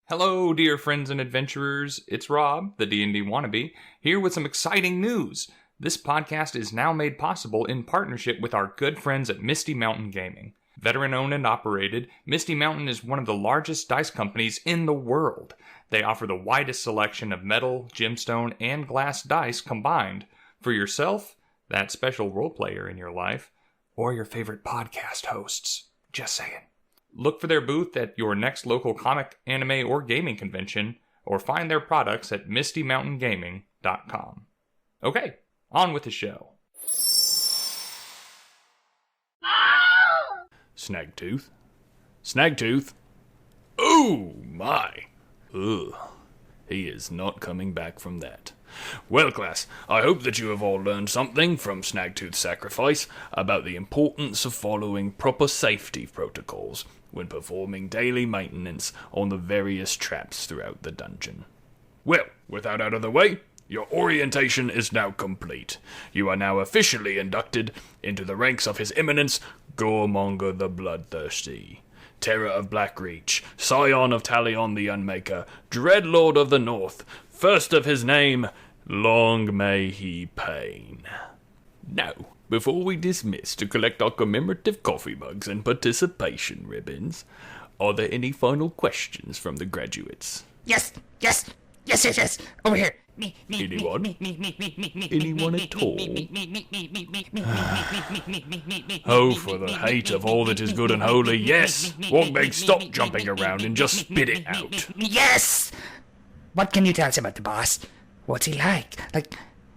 Hello, dear friends and adventurers. It's Rob, the D&D wannabe, here with some exciting news. This podcast is now made possible in partnership with our good friends at Misty Mountain Gaming. Veteran-owned and operated, Misty Mountain is one of the largest dice companies in the world. They offer the widest selection of metal, gemstone, and glass dice combined. For yourself, that special role player in your life, or your favorite podcast hosts. Just saying. Look for their booth at your next local comic, anime, or gaming convention, or find their products at mistymountaingaming.com. Okay, on with the show. Snagtooth? Snagtooth? Oh, my! Ugh. He is not coming back from that. Well, class, I hope that you have all learned something from Snagtooth's sacrifice about the importance of following proper safety protocols when performing daily maintenance on the various traps throughout the dungeon. Well, with that out of the way, your orientation is now complete. You are now officially inducted into the ranks of His Eminence, Killmonger the Bloodthirsty, Terror of Blackreach, Scion of Talion the Unmaker, Dreadlord of the North, first of his name, long may he pain. Now, before we dismiss to collect our commemorative coffee mugs and participation ribbons, are there any final questions from the graduates? Yes. Over here. Anyone? Anyone at all? Oh, for the hate of all that is good and holy, yes! Wogbeg, stop jumping around and just spit it out. Yes! What can you tell us about the boss? What's he like?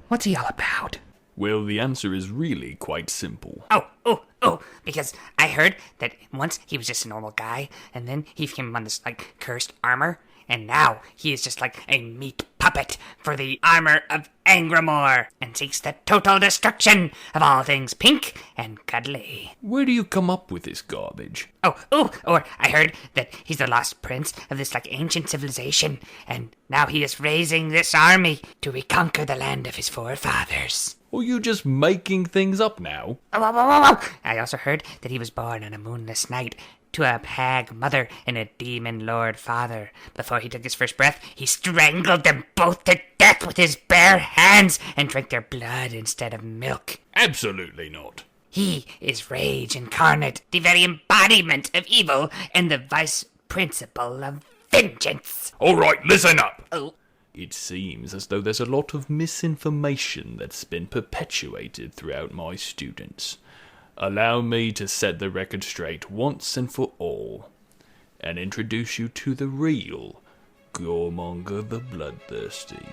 What's he all about? Well, the answer is really quite simple. Oh, because I heard that once he was just a normal guy, and then he became on this, cursed armor, and now he is just like a meat puppet for the armor of Angramore, and seeks the total destruction of all things pink and cuddly. Where do you come up with this garbage? Or I heard that he's the lost prince of this, ancient civilization, and now he is raising this army to reconquer the land of his forefathers. Are you just making things up now? I also heard that he was born on a moonless night to a hag mother and a demon lord father. Before he took his first breath, he strangled them both to death with his bare hands and drank their blood instead of milk. Absolutely not. He is rage incarnate, the very embodiment of evil and the vice principle of vengeance. All right, listen up. Oh. It seems as though there's a lot of misinformation that's been perpetuated throughout my students. Allow me to set the record straight once and for all, and introduce you to the real Killmonger the Bloodthirsty.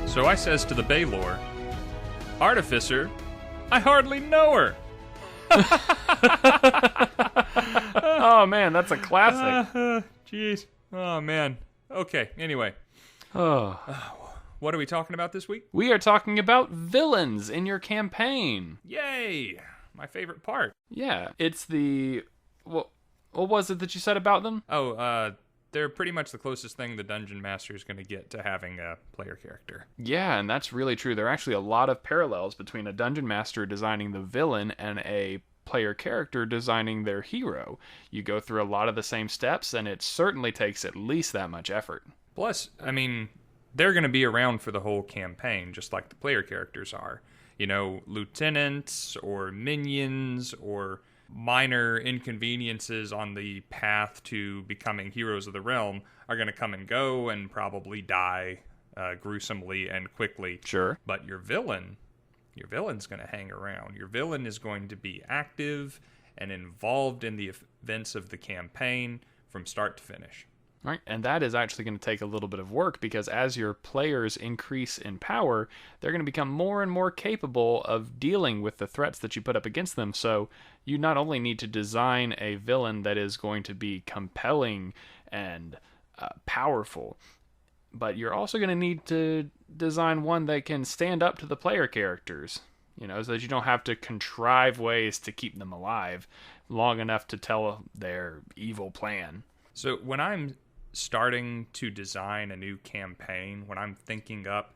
So I says to the Baylor, Artificer, I hardly know her. Oh, man, that's a classic. Jeez. Oh, man. Okay, anyway. What are we talking about this week? We are talking about villains in your campaign. Yay! My favorite part. Yeah, it's the... What was it that you said about them? They're pretty much the closest thing the Dungeon Master is going to get to having a player character. Yeah, and that's really true. There are actually a lot of parallels between a Dungeon Master designing the villain and a player character designing their hero. You go through a lot of the same steps, and it certainly takes at least that much effort. Plus, they're going to be around for the whole campaign, just like the player characters are. You know, lieutenants or minions or minor inconveniences on the path to becoming heroes of the realm are going to come and go and probably die gruesomely and quickly. Sure. But your villain's going to hang around. Your villain is going to be active and involved in the events of the campaign from start to finish. Right, and that is actually going to take a little bit of work because as your players increase in power, they're going to become more and more capable of dealing with the threats that you put up against them. So you not only need to design a villain that is going to be compelling and powerful, but you're also going to need to design one that can stand up to the player characters. so that you don't have to contrive ways to keep them alive long enough to tell their evil plan. So when I'm starting to design a new campaign, when I'm thinking up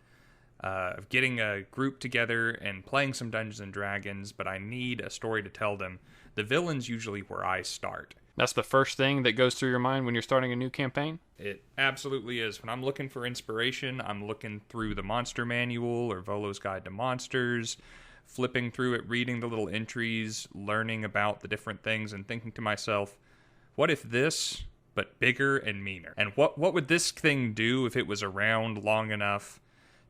of getting a group together and playing some Dungeons and Dragons, but I need a story to tell them, the villain's usually where I start. That's the first thing that goes through your mind when you're starting a new campaign? It absolutely is. When I'm looking for inspiration, I'm looking through the Monster Manual or Volo's Guide to Monsters, flipping through it, reading the little entries, learning about the different things, and thinking to myself, what if this, but bigger and meaner? And what would this thing do if it was around long enough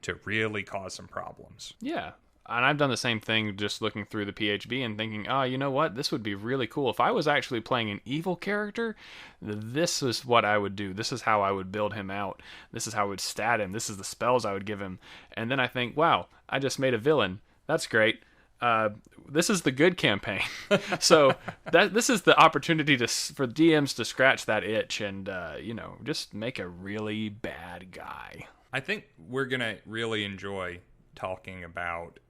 to really cause some problems? Yeah. And I've done the same thing just looking through the PHB and thinking, you know what? This would be really cool. If I was actually playing an evil character, this is what I would do. This is how I would build him out. This is how I would stat him. This is the spells I would give him. And then I think, wow, I just made a villain. That's great. This is the good campaign. So this is the opportunity for DMs to scratch that itch and, just make a really bad guy. I think we're going to really enjoy talking about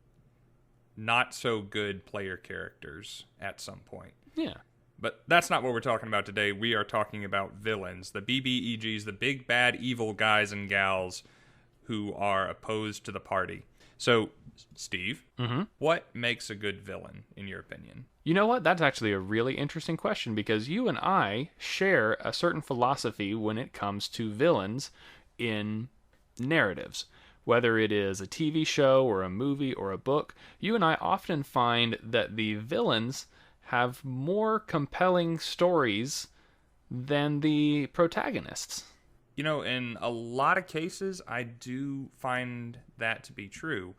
not so good player characters at some point. Yeah. But that's not what we're talking about today. We are talking about villains, the BBEGs, the big bad evil guys and gals who are opposed to the party. So, Steve, what makes a good villain, in your opinion? You know what? That's actually a really interesting question because you and I share a certain philosophy when it comes to villains in narratives. Whether it is a TV show or a movie or a book, you and I often find that the villains have more compelling stories than the protagonists. In a lot of cases, I do find that to be true.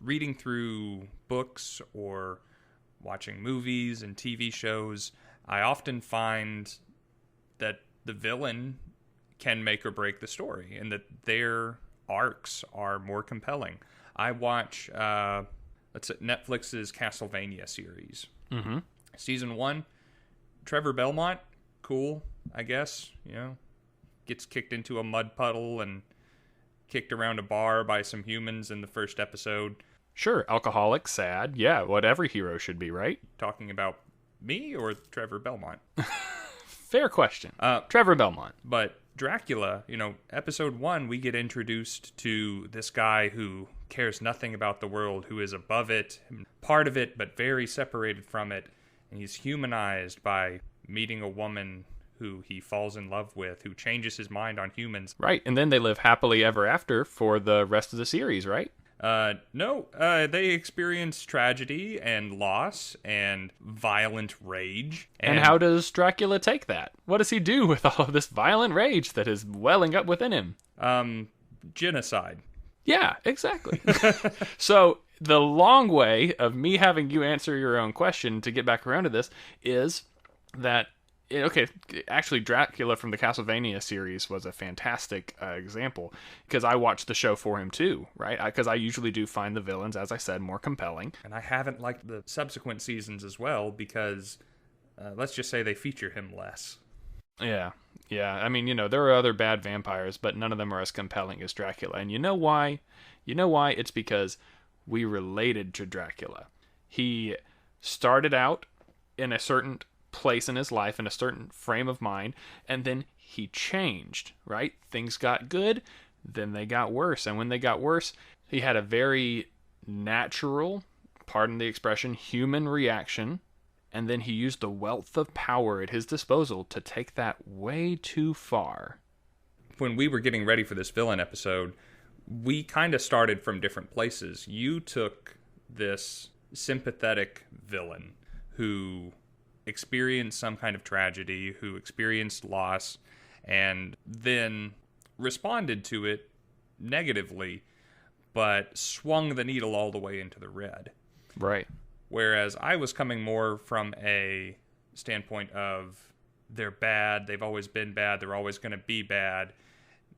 Reading through books or watching movies and TV shows, I often find that the villain can make or break the story and that their arcs are more compelling. I watch Netflix's Castlevania series. Mm-hmm. Season 1, Trevor Belmont, cool, I guess, gets kicked into a mud puddle and kicked around a bar by some humans in the first episode. Sure, alcoholic, sad, yeah, what every hero should be, right? Talking about me or Trevor Belmont? Fair question. Trevor Belmont. But Dracula, episode 1, we get introduced to this guy who cares nothing about the world, who is above it, part of it, but very separated from it. And he's humanized by meeting a woman who he falls in love with, who changes his mind on humans. Right, and then they live happily ever after for the rest of the series, right? No, they experience tragedy and loss and violent rage. And how does Dracula take that? What does he do with all of this violent rage that is welling up within him? Genocide. Yeah, exactly. So the long way of me having you answer your own question to get back around to this is that actually Dracula from the Castlevania series was a fantastic example because I watched the show for him too, right? Because I usually do find the villains, as I said, more compelling. And I haven't liked the subsequent seasons as well because, let's just say they feature him less. Yeah. I mean, there are other bad vampires, but none of them are as compelling as Dracula. And you know why? It's because we related to Dracula. He started out in a certain place in his life, in a certain frame of mind, and then he changed, right? Things got good, then they got worse. And when they got worse, he had a very natural, pardon the expression, human reaction. And then he used the wealth of power at his disposal to take that way too far. When we were getting ready for this villain episode, we kind of started from different places. You took this sympathetic villain who experienced some kind of tragedy, who experienced loss, and then responded to it negatively, but swung the needle all the way into the red. Right. Whereas I was coming more from a standpoint of they're bad, they've always been bad, they're always going to be bad.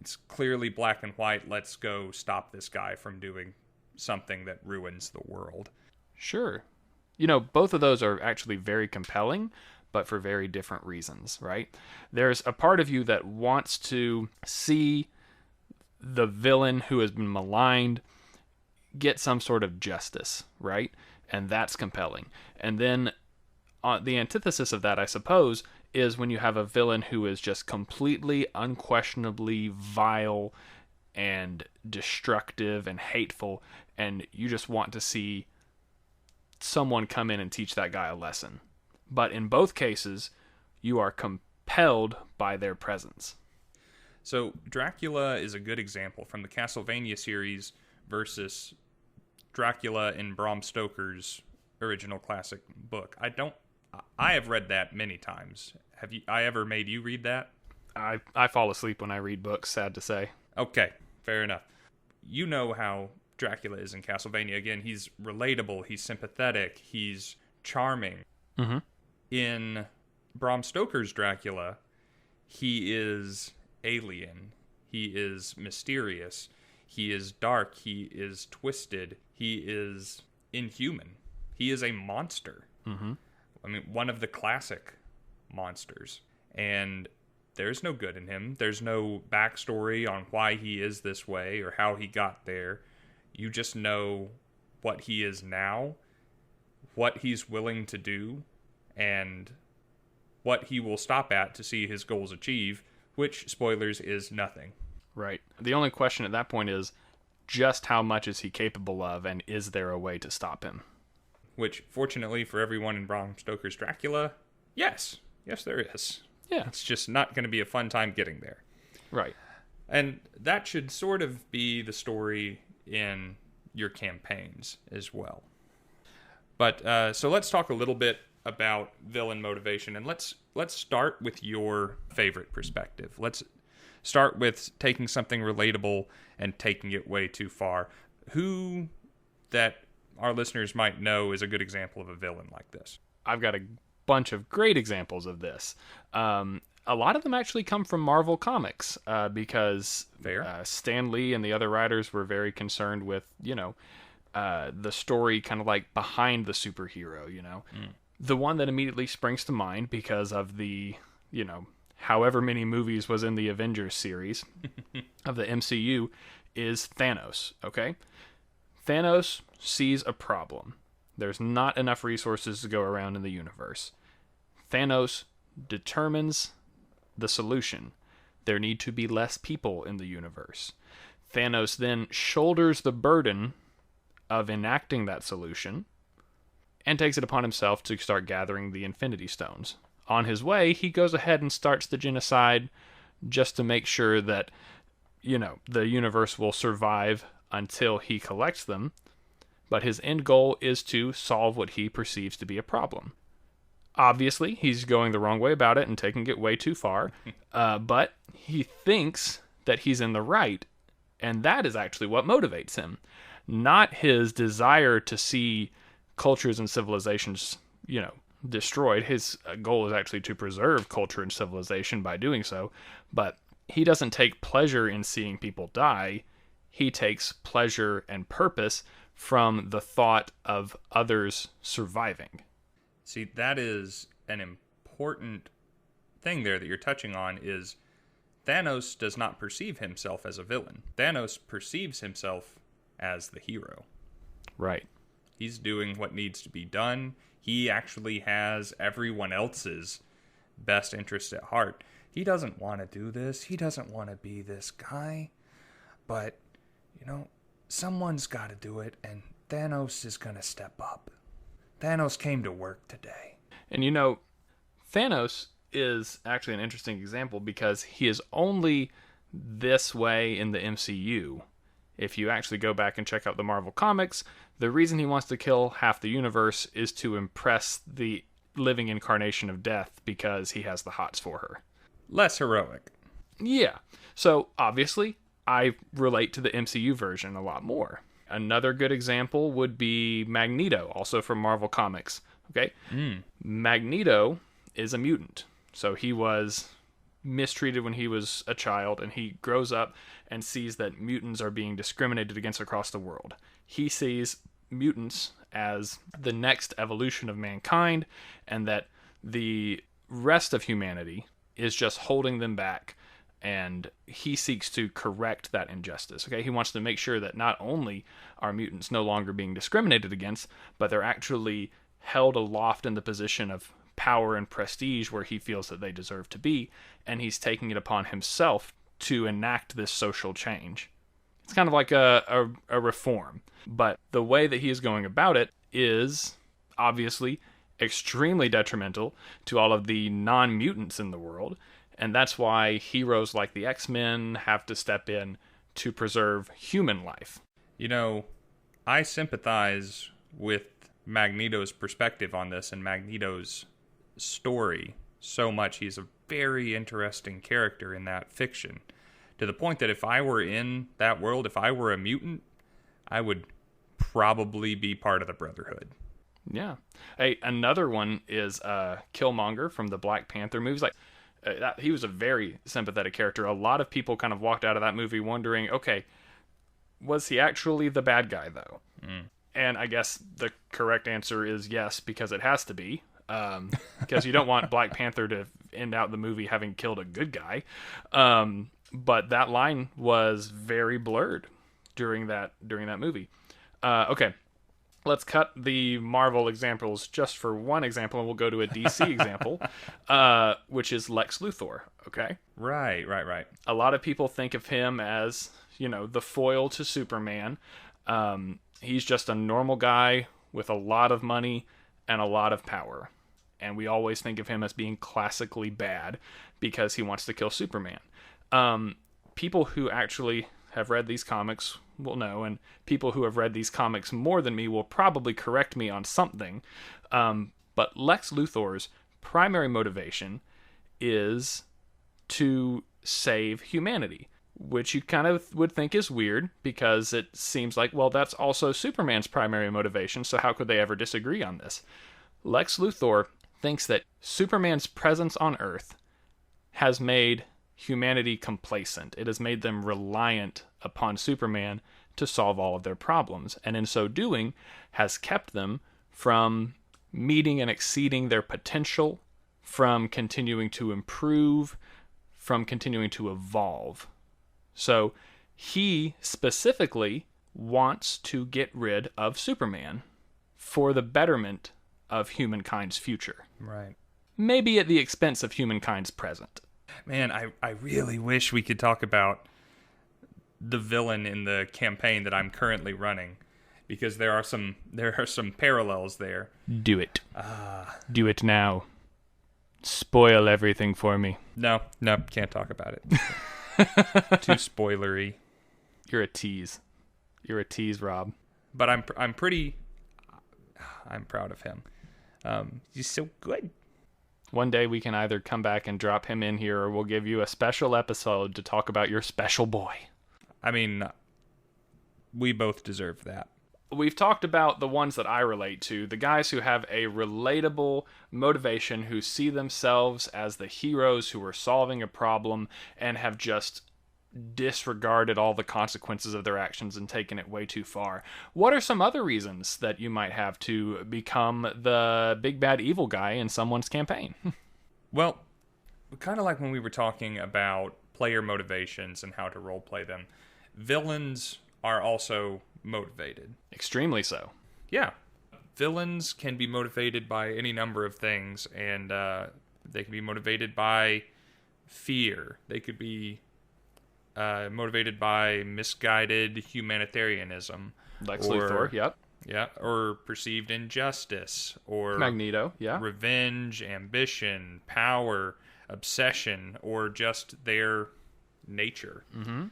It's clearly black and white, let's go stop this guy from doing something that ruins the world. Sure. Both of those are actually very compelling, but for very different reasons, right? There's a part of you that wants to see the villain who has been maligned get some sort of justice, right? And that's compelling. And then the antithesis of that, I suppose, is when you have a villain who is just completely, unquestionably vile and destructive and hateful, and you just want to see someone come in and teach that guy a lesson. But in both cases, you are compelled by their presence. So Dracula is a good example from the Castlevania series versus Dracula in Bram Stoker's original classic book. I have read that many times. I ever made you read that? I fall asleep when I read books, sad to say. Okay, fair enough. You know how Dracula is in Castlevania. Again, he's relatable, he's sympathetic, he's charming. Mm-hmm. In Bram Stoker's Dracula, he is alien, he is mysterious, he is dark, he is twisted, he is inhuman. He is a monster. Mm-hmm. I mean, one of the classic monsters. And there's no good in him. There's no backstory on why he is this way or how he got there. You just know what he is now, what he's willing to do, and what he will stop at to see his goals achieve, which, spoilers, is nothing. Right. The only question at that point is just how much is he capable of, and is there a way to stop him? Which, fortunately for everyone in Bram Stoker's Dracula, yes. Yes, there is. Yeah. It's just not going to be a fun time getting there. Right. And that should sort of be the story in your campaigns as well. But so let's talk a little bit about villain motivation, and let's start with your favorite perspective. Let's start with taking something relatable and taking it way too far. Who that our listeners might know is a good example of a villain like this? I've got a bunch of great examples of this. A lot of them actually come from Marvel Comics because Stan Lee and the other writers were very concerned with, the story kind of like behind the superhero, The one that immediately springs to mind because of the, however many movies was in the Avengers series of the MCU is Thanos, okay? Thanos sees a problem. There's not enough resources to go around in the universe. Thanos determines the solution. There need to be less people in the universe. Thanos then shoulders the burden of enacting that solution and takes it upon himself to start gathering the Infinity Stones. On his way, he goes ahead and starts the genocide just to make sure that, the universe will survive until he collects them. But his end goal is to solve what he perceives to be a problem. Obviously, he's going the wrong way about it and taking it way too far, but he thinks that he's in the right, and that is actually what motivates him. Not his desire to see cultures and civilizations, destroyed. His goal is actually to preserve culture and civilization by doing so, but he doesn't take pleasure in seeing people die. He takes pleasure and purpose from the thought of others surviving. See, that is an important thing there that you're touching on is Thanos does not perceive himself as a villain. Thanos perceives himself as the hero. Right. He's doing what needs to be done. He actually has everyone else's best interest at heart. He doesn't want to do this. He doesn't want to be this guy. But, someone's got to do it, and Thanos is going to step up. Thanos came to work today. And Thanos is actually an interesting example because he is only this way in the MCU. If you actually go back and check out the Marvel Comics, the reason he wants to kill half the universe is to impress the living incarnation of death because he has the hots for her. Less heroic. Yeah. So, obviously, I relate to the MCU version a lot more. Another good example would be Magneto, also from Marvel Comics. Okay? Magneto is a mutant. So he was mistreated when he was a child, and he grows up and sees that mutants are being discriminated against across the world. He sees mutants as the next evolution of mankind, and that the rest of humanity is just holding them back and he seeks to correct that injustice. Okay, he wants to make sure that not only are mutants no longer being discriminated against, but they're actually held aloft in the position of power and prestige where he feels that they deserve to be, and he's taking it upon himself to enact this social change. It's kind of like a reform, but the way that he is going about it is obviously extremely detrimental to all of the non-mutants in the world, and that's why heroes like the X-Men have to step in to preserve human life. You know, I sympathize with Magneto's perspective on this and Magneto's story so much. He's a very interesting character in that fiction, to the point that if I were in that world, if I were a mutant, I would probably be part of the Brotherhood. Yeah. Hey, another one is Killmonger from the Black Panther movies. He was a very sympathetic character. A lot of people kind of walked out of that movie wondering, okay, was he actually the bad guy, though? And I guess the correct answer is yes, because it has to be. Because you don't want Black Panther to end out the movie having killed a good guy. But that line was very blurred during that movie. Okay. Let's cut the Marvel examples just for one example, and we'll go to a DC example, which is Lex Luthor, okay? Right. A lot of people think of him as, the foil to Superman. He's just a normal guy with a lot of money and a lot of power. And we always think of him as being classically bad because he wants to kill Superman. People who actually have read these comics will know, and people who have read these comics more than me will probably correct me on something. But Lex Luthor's primary motivation is to save humanity, which you kind of would think is weird because it seems like, well, that's also Superman's primary motivation, so how could they ever disagree on this? Lex Luthor thinks that Superman's presence on Earth has made humanity complacent. It has made them reliant upon Superman to solve all of their problems, and in so doing has kept them from meeting and exceeding their potential, from continuing to improve, from continuing to evolve. So he specifically wants to get rid of Superman for the betterment of humankind's future. Right. Maybe at the expense of humankind's present. Man, I really wish we could talk about the villain in the campaign that I'm currently running, because there are some parallels there. Do it. Do it now. Spoil everything for me. No, can't talk about it. Too spoilery. You're a tease. You're a tease, Rob. But I'm proud of him. He's so good. One day we can either come back and drop him in here, or we'll give you a special episode to talk about your special boy. I mean, we both deserve that. We've talked about the ones that I relate to, the guys who have a relatable motivation, who see themselves as the heroes who are solving a problem and have just disregarded all the consequences of their actions and taken it way too far. What are some other reasons that you might have to become the big bad evil guy in someone's campaign? Well, kind of like when we were talking about player motivations and how to roleplay them, villains are also motivated. Extremely so. Yeah. Villains can be motivated by any number of things, and they can be motivated by fear. They could be motivated by misguided humanitarianism. Lex Luthor, yep. Yeah, or perceived injustice, or Magneto, yeah. Revenge, ambition, power, obsession, or just their nature. Mm-hmm.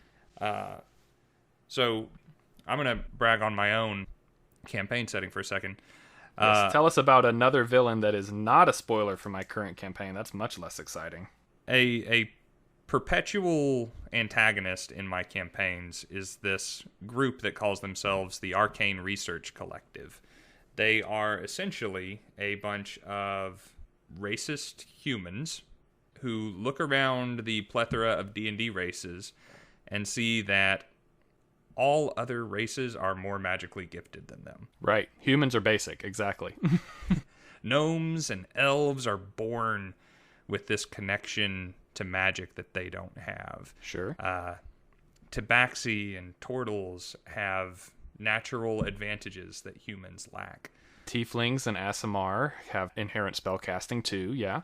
So I'm going to brag on my own campaign setting for a second. Yes, tell us about another villain that is not a spoiler for my current campaign. That's much less exciting. A perpetual antagonist in my campaigns is this group that calls themselves the Arcane Research Collective. They are essentially a bunch of racist humans who look around the plethora of D&D races and see that all other races are more magically gifted than them. Right. Humans are basic, exactly. Gnomes and elves are born with this connection to magic that they don't have. Sure. Tabaxi and turtles have natural advantages that humans lack. Tieflings and Aasimar have inherent spellcasting too, yeah.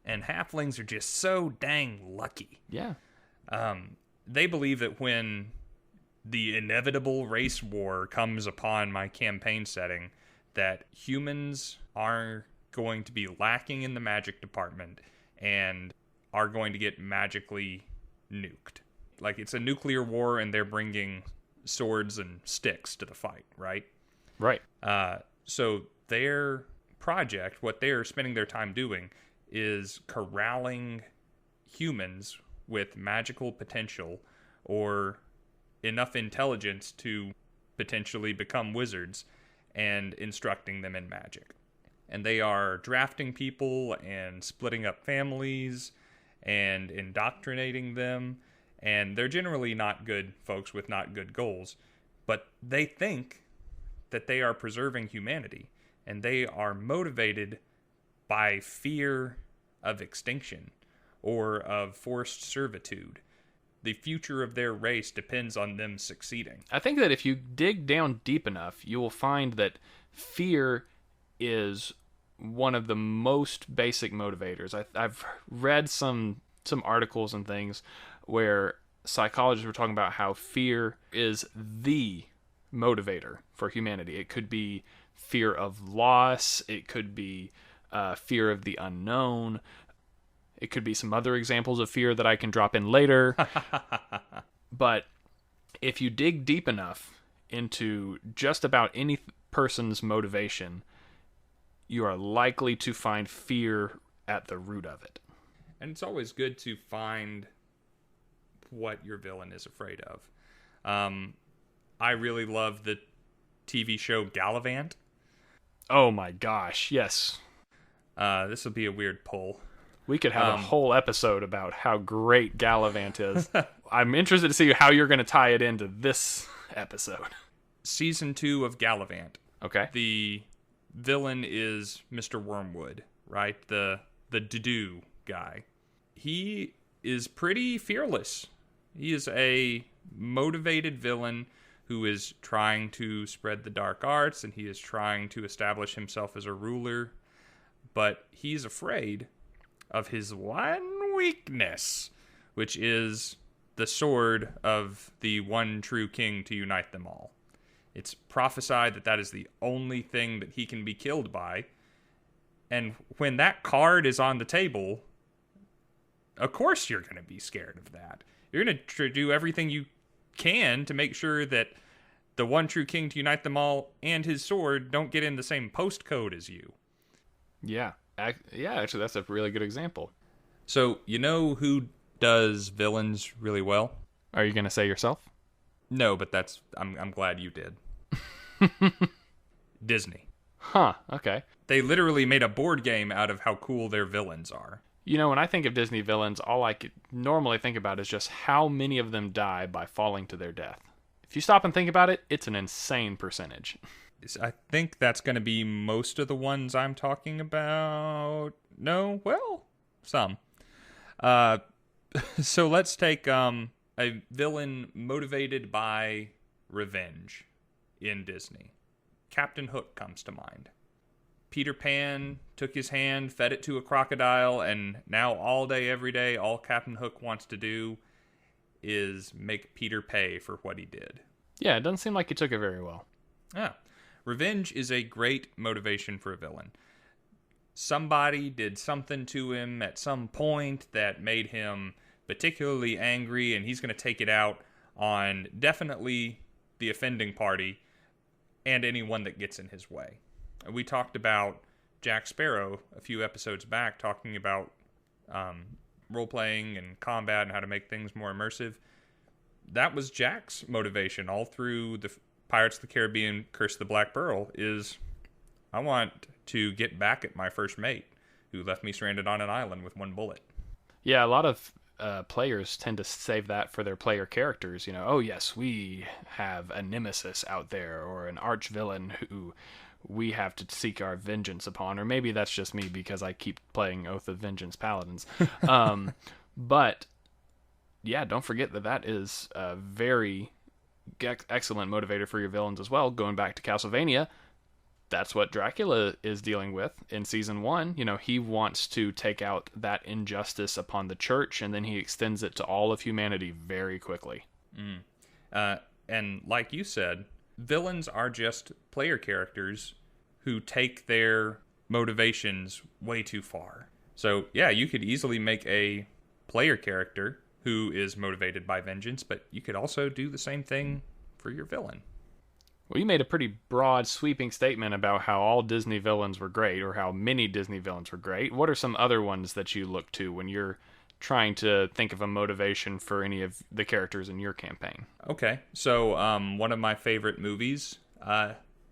And halflings are just so dang lucky. Yeah. They believe that when the inevitable race war comes upon my campaign setting, that humans are going to be lacking in the magic department and are going to get magically nuked. Like, it's a nuclear war and they're bringing swords and sticks to the fight, right? Right. So their project, what they're spending their time doing, is corralling humans with magical potential or enough intelligence to potentially become wizards and instructing them in magic. And they are drafting people and splitting up families and indoctrinating them. And they're generally not good folks with not good goals, but they think that they are preserving humanity, and they are motivated by fear of extinction or of forced servitude. The future of their race depends on them succeeding. I think that if you dig down deep enough, you will find that fear is one of the most basic motivators. I've read some articles and things where psychologists were talking about how fear is the motivator for humanity. It could be fear of loss. It could be fear of the unknown. It could be some other examples of fear that I can drop in later. But if you dig deep enough into just about any person's motivation, you are likely to find fear at the root of it. And it's always good to find what your villain is afraid of. I really love the TV show Galavant. Oh my gosh, yes. This will be a weird pull. We could have a whole episode about how great Galavant is. I'm interested to see how you're going to tie it into this episode. Season 2 of Galavant. Okay. The villain is Mr. Wormwood, right? The do guy. He is pretty fearless. He is a motivated villain who is trying to spread the dark arts, and he is trying to establish himself as a ruler. But he's afraid of his one weakness, which is the sword of the one true king to unite them all. It's prophesied that that is the only thing that he can be killed by. And when that card is on the table, of course you're going to be scared of that. You're going to do everything you can to make sure that the one true king to unite them all and his sword don't get in the same postcode as you. Yeah. Actually, that's a really good example. So, you know who does villains really well? Are you going to say yourself? No, but I'm glad you did. Disney. Huh, okay. They literally made a board game out of how cool their villains are. You know, when I think of Disney villains, all I could normally think about is just how many of them die by falling to their death. If you stop and think about it, it's an insane percentage. I think that's going to be most of the ones I'm talking about. No? Well, some. So let's take a villain motivated by revenge in Disney. Captain Hook comes to mind. Peter Pan took his hand, fed it to a crocodile, and now all day, every day, all Captain Hook wants to do is make Peter pay for what he did. Yeah, it doesn't seem like he took it very well. Yeah. Revenge is a great motivation for a villain. Somebody did something to him at some point that made him particularly angry, and he's going to take it out on definitely the offending party and anyone that gets in his way. We talked about Jack Sparrow a few episodes back, talking about role-playing and combat and how to make things more immersive. That was Jack's motivation all through the Pirates of the Caribbean Curse of the Black Pearl, is I want to get back at my first mate who left me stranded on an island with one bullet. Yeah, a lot of players tend to save that for their player characters. You know, oh yes, we have a nemesis out there or an arch villain who we have to seek our vengeance upon. Or maybe that's just me because I keep playing Oath of Vengeance Paladins. But yeah, don't forget that is a very excellent motivator for your villains as well. Going back to Castlevania, that's what Dracula is dealing with in season 1. You know, he wants to take out that injustice upon the church, and then he extends it to all of humanity very quickly. And like you said, villains are just player characters who take their motivations way too far. So yeah, you could easily make a player character who is motivated by vengeance, but you could also do the same thing for your villain. Well, you made a pretty broad, sweeping statement about how all Disney villains were great, or how many Disney villains were great. What are some other ones that you look to when you're trying to think of a motivation for any of the characters in your campaign? Okay, so one of my favorite movies,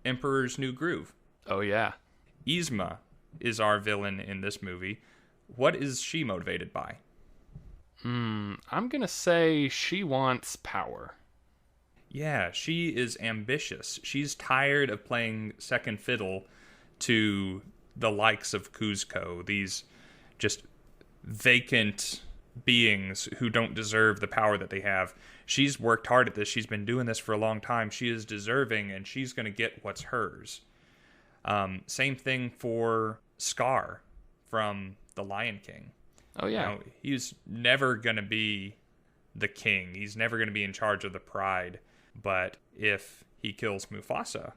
Emperor's New Groove. Oh, yeah. Yzma is our villain in this movie. What is she motivated by? I'm going to say she wants power. Yeah, she is ambitious. She's tired of playing second fiddle to the likes of Kuzco, these just vacant beings who don't deserve the power that they have. She's worked hard at this. She's been doing this for a long time. She is deserving, and she's going to get what's hers. Same thing for Scar from The Lion King. Oh, yeah. You know, he's never going to be the king. He's never going to be in charge of the pride. But if he kills Mufasa,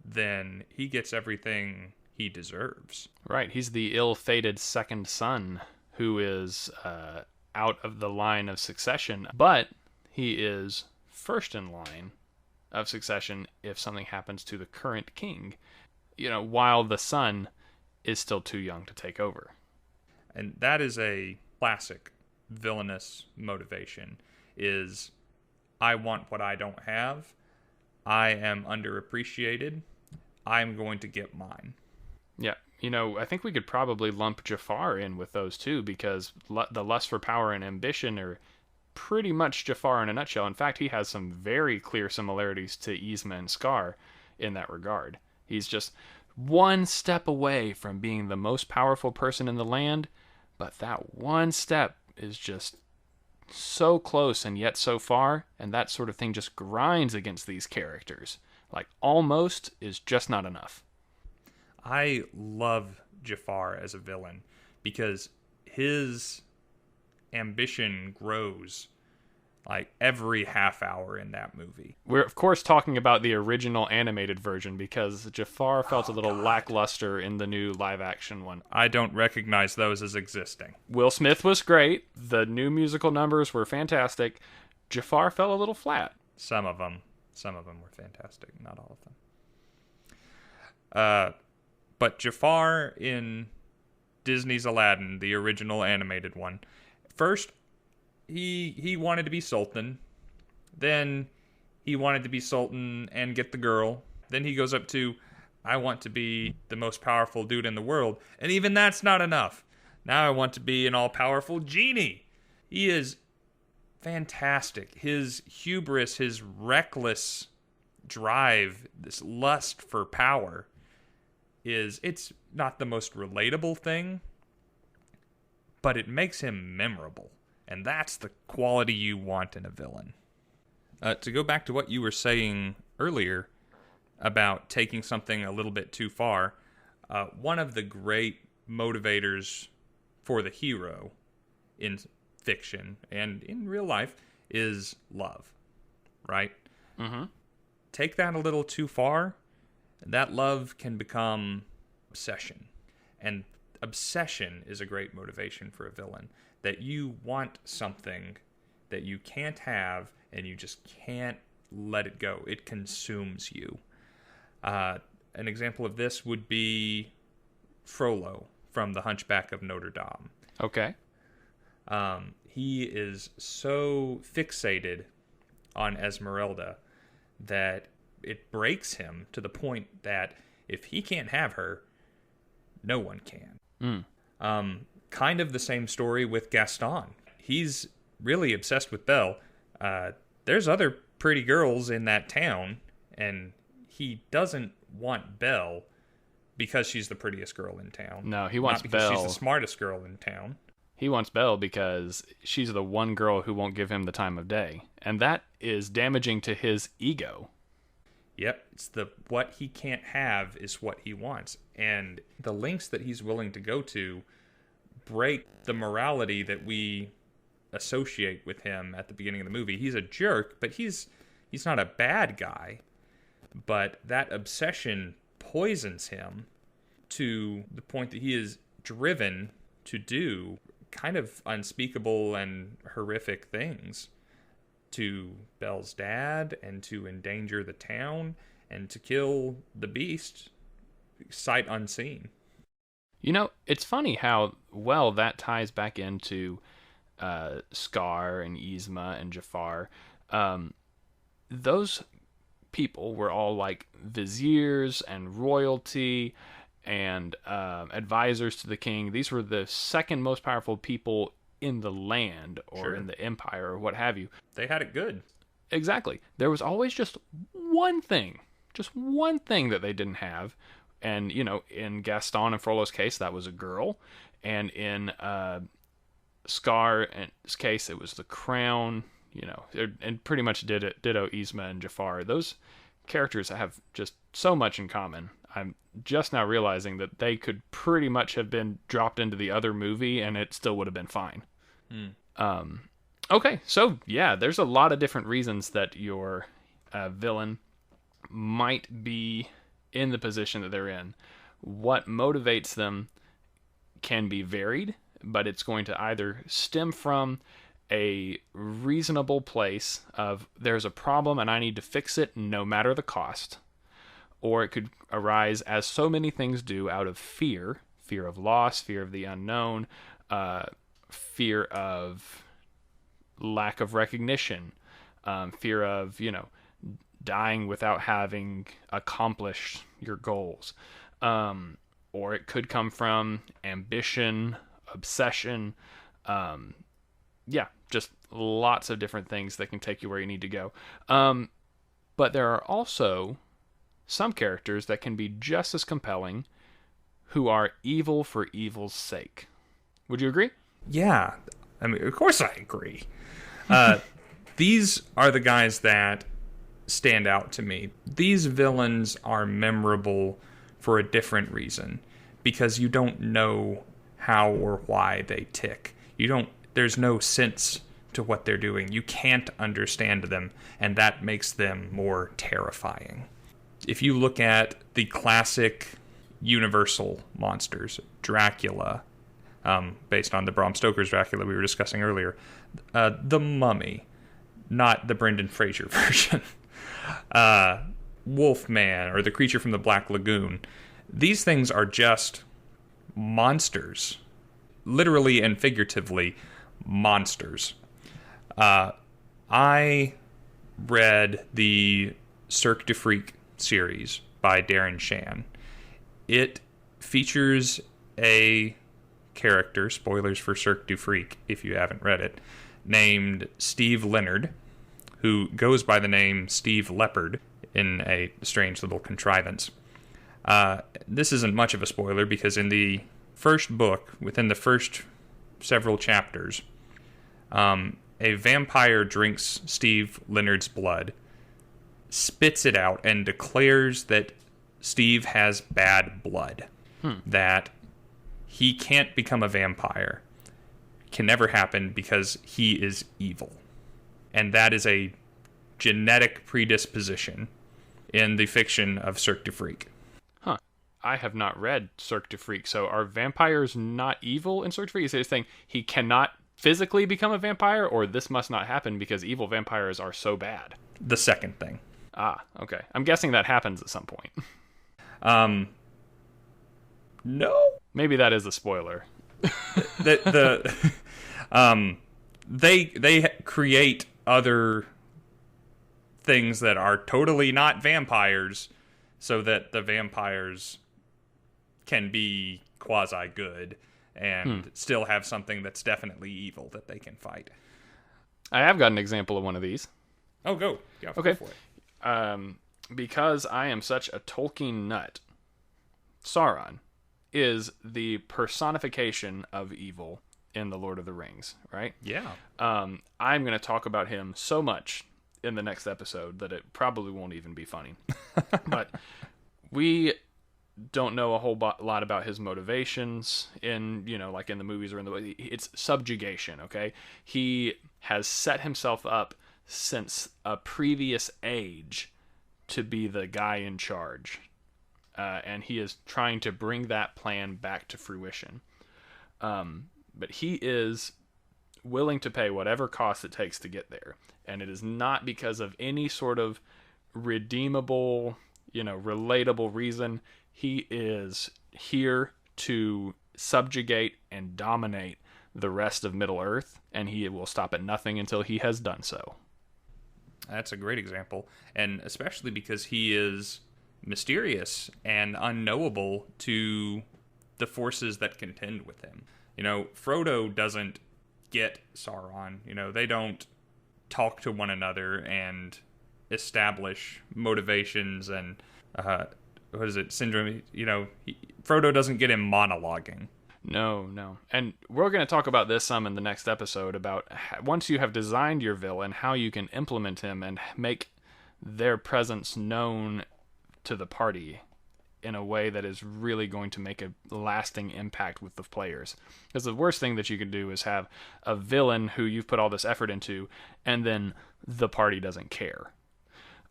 then he gets everything he deserves. Right. He's the ill-fated second son who is out of the line of succession, but he is first in line of succession if something happens to the current king, you know, while the son is still too young to take over. And that is a classic villainous motivation, is I want what I don't have. I am underappreciated. I'm going to get mine. Yeah. You know, I think we could probably lump Jafar in with those too, because the lust for power and ambition are pretty much Jafar in a nutshell. In fact, he has some very clear similarities to Yzma and Scar in that regard. He's just one step away from being the most powerful person in the land, but that one step is just so close and yet so far, and that sort of thing just grinds against these characters. Like, almost is just not enough. I love Jafar as a villain because his ambition grows like every half hour in that movie. We're, of course, talking about the original animated version because Jafar felt a little lackluster in the new live-action one. I don't recognize those as existing. Will Smith was great. The new musical numbers were fantastic. Jafar fell a little flat. Some of them were fantastic, not all of them. But Jafar in Disney's Aladdin, the original animated one, first, he wanted to be Sultan. Then he wanted to be Sultan and get the girl. Then he goes up to, I want to be the most powerful dude in the world. And even that's not enough. Now I want to be an all-powerful genie. He is fantastic. His hubris, his reckless drive, this lust for power, it's not the most relatable thing, but it makes him memorable. And that's the quality you want in a villain. To go back to what you were saying earlier about taking something a little bit too far, one of the great motivators for the hero in fiction and in real life is love, right? Mm-hmm. Take that a little too far, that love can become obsession. And obsession is a great motivation for a villain. That you want something that you can't have and you just can't let it go. It consumes you. An example of this would be Frollo from The Hunchback of Notre Dame. Okay. He is so fixated on Esmeralda that it breaks him to the point that if he can't have her, no one can. Kind of the same story with Gaston. He's really obsessed with Belle. There's other pretty girls in that town, and he doesn't want Belle, because she's the prettiest girl in town. No, he wants Not because Belle. she's the smartest girl in town. He wants Belle because she's the one girl who won't give him the time of day. And that is damaging to his ego. Yep, it's what he can't have is what he wants. And the lengths that he's willing to go to break the morality that we associate with him at the beginning of the movie. He's a jerk, but he's not a bad guy. But that obsession poisons him to the point that he is driven to do kind of unspeakable and horrific things to Belle's dad and to endanger the town and to kill the beast sight unseen. You know, it's funny how well that ties back into Scar and Yzma and Jafar. Those people were all like viziers and royalty and advisors to the king. These were the second most powerful people in the land or in the empire or what have you. They had it good. Exactly. There was always just one thing that they didn't have. And, you know, in Gaston and Frollo's case, that was a girl. And in Scar's case, it was the crown, you know, and pretty much ditto Yzma and Jafar. Those characters have just so much in common. I'm just now realizing that they could pretty much have been dropped into the other movie and it still would have been fine. Okay, so yeah, there's a lot of different reasons that your villain might be in the position that they're in. What motivates them can be varied, but it's going to either stem from a reasonable place of there's a problem and I need to fix it no matter the cost, or it could arise, as so many things do, out of fear of loss, fear of the unknown, fear of lack of recognition, fear of, you know, dying without having accomplished your goals. Or it could come from ambition, obsession, just lots of different things that can take you where you need to go. But there are also some characters that can be just as compelling who are evil for evil's sake. Would you agree? Yeah. I mean, of course I agree. These are the guys that stand out to me. These villains are memorable for a different reason, because you don't know how or why they tick. There's no sense to what they're doing. You can't understand them, and that makes them more terrifying. If you look at the classic Universal monsters, Dracula, based on the Bram Stoker's Dracula we were discussing earlier, the Mummy, not the Brendan Fraser version, Wolfman, or the creature from the Black Lagoon. These things are just monsters, literally and figuratively monsters. I read the Cirque du Freak series by Darren Shan. It features a character, spoilers for Cirque du Freak if you haven't read it, named Steve Leonard, who goes by the name Steve Leopard in a strange little contrivance. This isn't much of a spoiler because in the first book, within the first several chapters, a vampire drinks Steve Leonard's blood, spits it out, and declares that Steve has bad blood. That he can't become a vampire. Can never happen because he is evil. And that is a genetic predisposition in the fiction of Cirque du Freak. Huh. I have not read Cirque du Freak, so are vampires not evil in Cirque du Freak? Is it saying he cannot physically become a vampire, or this must not happen because evil vampires are so bad? The second thing. Ah, okay. I'm guessing that happens at some point. No. Maybe that is a spoiler. They create other things that are totally not vampires so that the vampires can be quasi-good and still have something that's definitely evil that they can fight. I have got an example of one of these. Oh, go. Yeah, Okay. Go for it. Because I am such a Tolkien nut, Sauron is the personification of evil in the Lord of the Rings, right? Yeah. I'm going to talk about him so much in the next episode that it probably won't even be funny. But we don't know a whole lot about his motivations in, like in the movies or in the... It's subjugation, okay? He has set himself up since a previous age to be the guy in charge. And he is trying to bring that plan back to fruition. But he is willing to pay whatever cost it takes to get there. And it is not because of any sort of redeemable, relatable reason. He is here to subjugate and dominate the rest of Middle-earth, and he will stop at nothing until he has done so. That's a great example, and especially because he is mysterious and unknowable to the forces that contend with him. Frodo doesn't get Sauron. They don't talk to one another and establish motivations and syndrome. Frodo doesn't get him monologuing. No. And we're going to talk about this some in the next episode, about once you have designed your villain, how you can implement him and make their presence known to the party in a way that is really going to make a lasting impact with the players. Because the worst thing that you can do is have a villain who you've put all this effort into, and then the party doesn't care.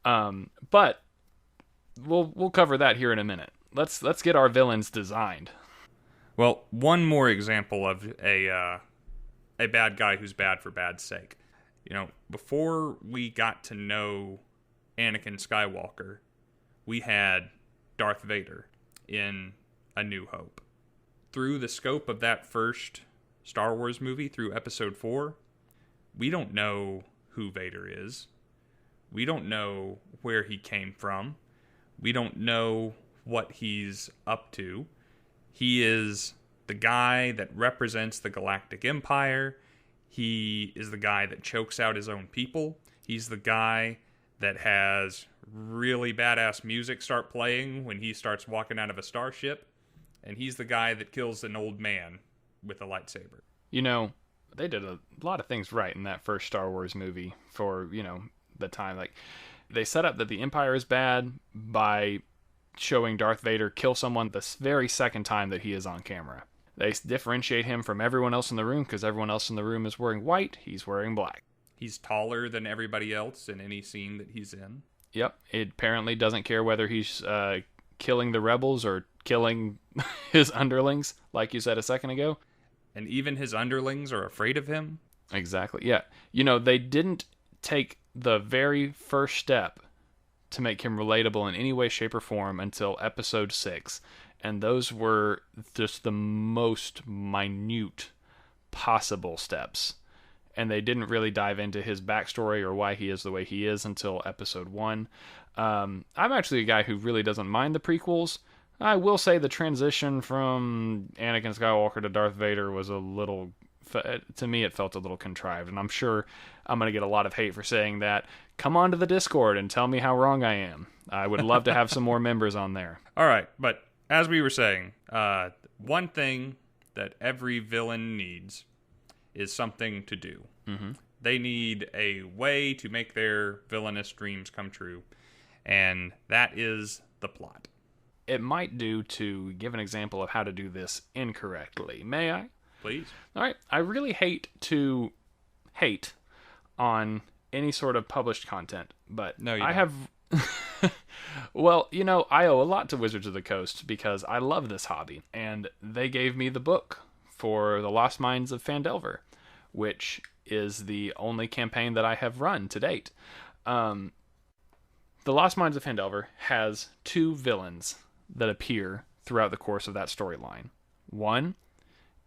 But we'll cover that here in a minute. Let's get our villains designed. Well, one more example of a bad guy who's bad for bad's sake. Before we got to know Anakin Skywalker, we had Darth Vader in A New Hope. Through the scope of that first Star Wars movie, through Episode 4, we don't know who Vader is. We don't know where he came from. We don't know what he's up to. He is the guy that represents the Galactic Empire. He is the guy that chokes out his own people. He's the guy that has really badass music start playing when he starts walking out of a starship. And he's the guy that kills an old man with a lightsaber. They did a lot of things right in that first Star Wars movie for, the time. Like, they set up that the Empire is bad by showing Darth Vader kill someone the very second time that he is on camera. They differentiate him from everyone else in the room because everyone else in the room is wearing white. He's wearing black. He's taller than everybody else in any scene that he's in. Yep. It apparently doesn't care whether he's killing the rebels or killing his underlings, like you said a second ago. And even his underlings are afraid of him. Exactly. Yeah. They didn't take the very first step to make him relatable in any way, shape, or form until Episode 6. And those were just the most minute possible steps. And they didn't really dive into his backstory or why he is the way he is until Episode 1. I'm actually a guy who really doesn't mind the prequels. I will say the transition from Anakin Skywalker to Darth Vader was a little... To me, it felt a little contrived, and I'm sure I'm going to get a lot of hate for saying that. Come on to the Discord and tell me how wrong I am. I would love to have some more members on there. All right, but as we were saying, one thing that every villain needs is something to do. Mm-hmm. They need a way to make their villainous dreams come true, and that is the plot. It might do to give an example of how to do this incorrectly. May I? Please. All right. I really hate to hate on any sort of published content, but no, you I don't. have... Well, I owe a lot to Wizards of the Coast because I love this hobby, and they gave me the book for The Lost Mines of Phandelver, which is the only campaign that I have run to date. The Lost Mines of Phandelver has two villains that appear throughout the course of that storyline. One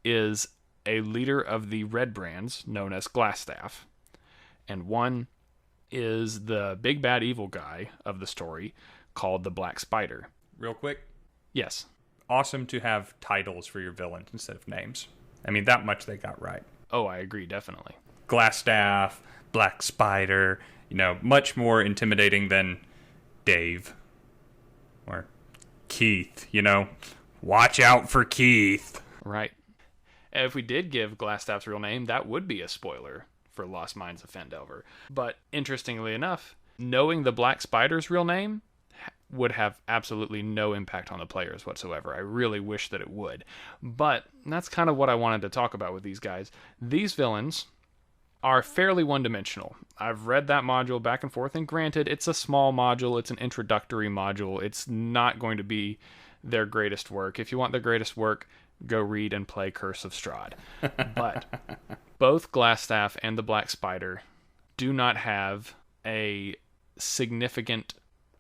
is a leader of the Red Brands, known as Glassstaff, and one is the big bad evil guy of the story called the Black Spider. Real quick. Yes. Awesome to have titles for your villains instead of names. I mean, that much they got right. Oh, I agree, definitely. Glassstaff, Black Spider, much more intimidating than Dave or Keith, watch out for Keith. Right. And if we did give Glassstaff's real name, that would be a spoiler for Lost Mines of Phandelver. But interestingly enough, knowing the Black Spider's real name would have absolutely no impact on the players whatsoever. I really wish that it would. But that's kind of what I wanted to talk about with these guys. These villains are fairly one-dimensional. I've read that module back and forth, and granted, it's a small module, it's an introductory module, it's not going to be their greatest work. If you want their greatest work, go read and play Curse of Strahd. But both Glassstaff and the Black Spider do not have a significant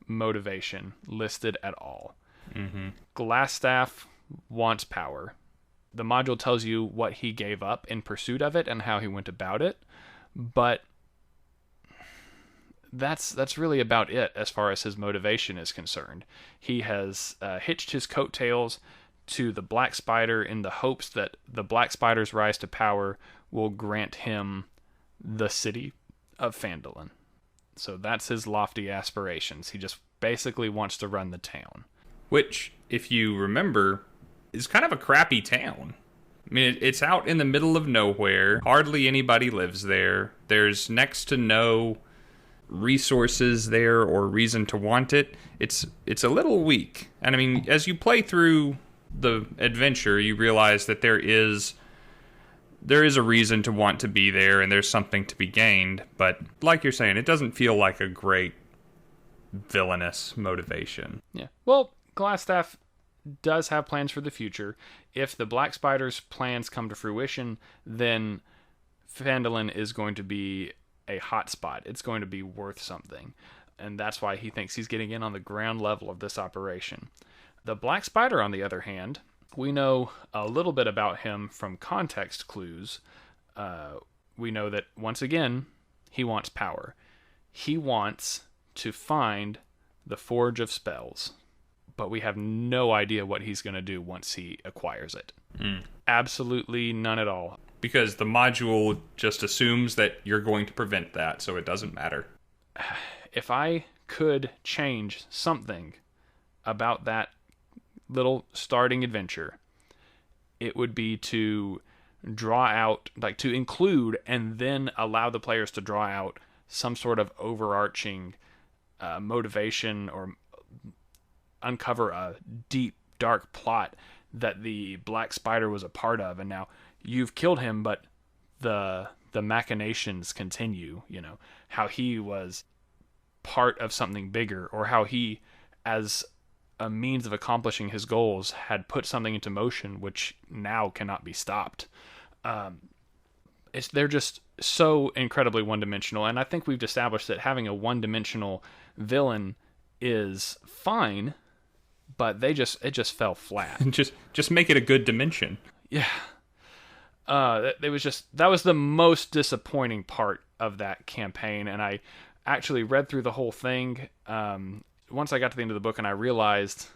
motivation listed at all. Mm-hmm. Glassstaff wants power. The module tells you what he gave up in pursuit of it and how he went about it, but that's really about it as far as his motivation is concerned. He has hitched his coattails to the Black Spider in the hopes that the Black Spider's rise to power will grant him the city of Phandalin. So that's his lofty aspirations. He just basically wants to run the town. Which, if you remember, is kind of a crappy town. I mean, it's out in the middle of nowhere. Hardly anybody lives there. There's next to no resources there or reason to want it. It's a little weak. And I mean, as you play through the adventure, you realize that there is a reason to want to be there, and there's something to be gained. But like you're saying, it doesn't feel like a great villainous motivation. Yeah. Well, Glassstaff does have plans for the future. If the Black Spider's plans come to fruition, then Phandalin is going to be a hot spot. It's going to be worth something. And that's why he thinks he's getting in on the ground level of this operation. The Black Spider, on the other hand, we know a little bit about him from context clues. We know that, once again, he wants power. He wants to find the Forge of Spells, but we have no idea what he's going to do once he acquires it. Absolutely none at all. Because the module just assumes that you're going to prevent that, so it doesn't matter. If I could change something about that little starting adventure, it would be to draw out, to include and then allow the players to draw out some sort of overarching motivation or uncover a deep, dark plot that the Black Spider was a part of, and now you've killed him, but the machinations continue, how he was part of something bigger, or how he, as a means of accomplishing his goals, had put something into motion which now cannot be stopped. They're just so incredibly one-dimensional, and I think we've established that having a one-dimensional villain is fine, but it just fell flat. just make it a good dimension. Yeah. That was the most disappointing part of that campaign, and I actually read through the whole thing once I got to the end of the book, and I realized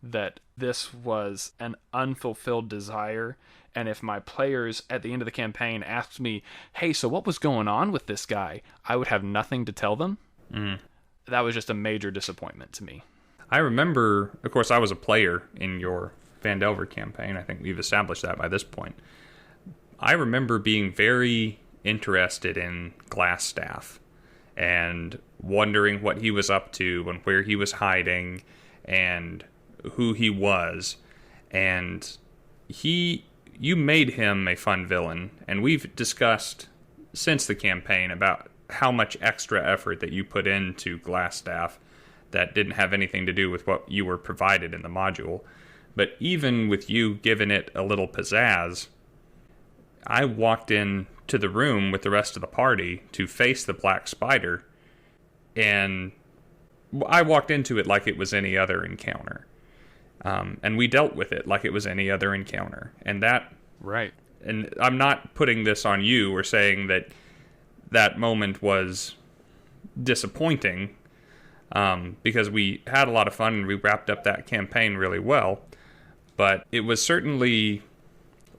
that this was an unfulfilled desire. And if my players at the end of the campaign asked me, hey, so what was going on with this guy? I would have nothing to tell them. That was just a major disappointment to me. I remember, of course, I was a player in your Phandelver campaign. I think we've established that by this point. I remember being very interested in Glassstaff and wondering what he was up to and where he was hiding and who he was. And you made him a fun villain, and we've discussed since the campaign about how much extra effort that you put into Glassstaff that didn't have anything to do with what you were provided in the module. But even with you giving it a little pizzazz, I walked in to the room with the rest of the party to face the Black Spider, and I walked into it like it was any other encounter. And we dealt with it like it was any other encounter. And that... Right. And I'm not putting this on you or saying that that moment was disappointing, because we had a lot of fun and we wrapped up that campaign really well. But it was certainly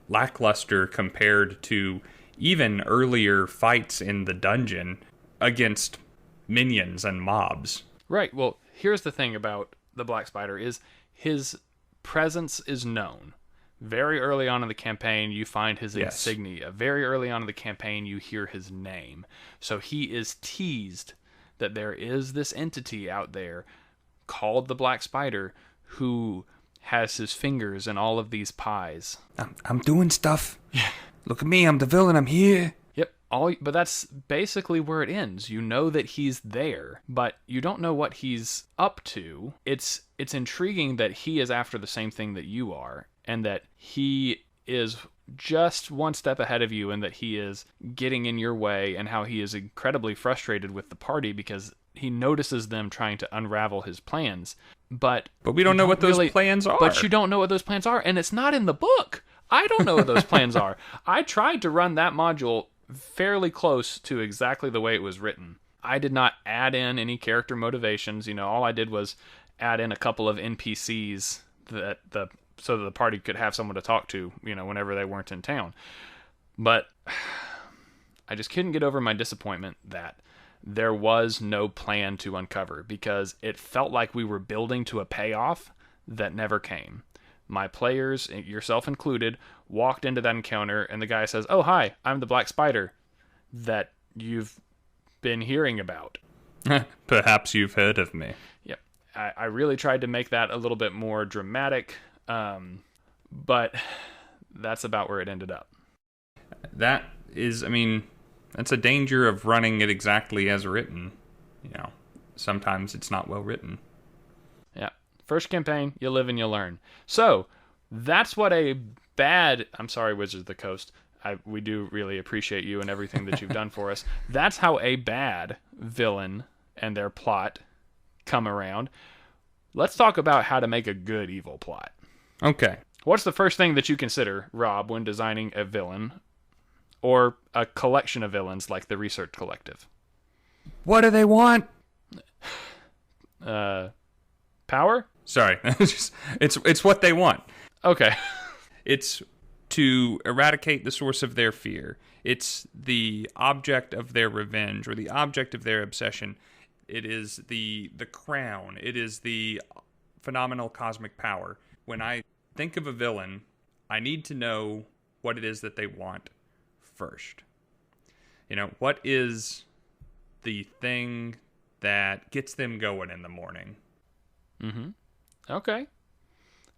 lackluster compared to even earlier fights in the dungeon against minions and mobs. Right. Well, here's the thing about the Black Spider is his presence is known. Very early on in the campaign, you find his insignia. Very early on in the campaign, you hear his name. So he is teased that there is this entity out there called the Black Spider who has his fingers in all of these pies. I'm doing stuff. Look at me, I'm the villain, I'm here. Yep, but that's basically where it ends. You know that he's there, but you don't know what he's up to. It's intriguing that he is after the same thing that you are, and that he is just one step ahead of you, and that he is getting in your way, and how he is incredibly frustrated with the party because he notices them trying to unravel his plans. But we don't know what those plans are. But you don't know what those plans are, and it's not in the book. I don't know what those plans are. I tried to run that module fairly close to exactly the way it was written. I did not add in any character motivations. All I did was add in a couple of NPCs so that the party could have someone to talk to, whenever they weren't in town. But I just couldn't get over my disappointment that there was no plan to uncover, because it felt like we were building to a payoff that never came. My players, yourself included, walked into that encounter, and the guy says, "Oh, hi, I'm the Black Spider that you've been hearing about." Perhaps you've heard of me. Yep. I really tried to make that a little bit more dramatic, but that's about where it ended up. That is, that's a danger of running it exactly as written. Sometimes it's not well written. Yeah. First campaign, you live and you learn. So, that's what I'm sorry, Wizards of the Coast. We do really appreciate you and everything that you've done for us. That's how a bad villain and their plot come around. Let's talk about how to make a good evil plot. Okay. What's the first thing that you consider, Rob, when designing a villain? Or a collection of villains like the Research Collective? What do they want? Power? Sorry. it's what they want. Okay. It's to eradicate the source of their fear. It's the object of their revenge, or the object of their obsession. It is the crown. It is the phenomenal cosmic power. When I think of a villain, I need to know what it is that they want first. What is the thing that gets them going in the morning? Mm-hmm. Okay.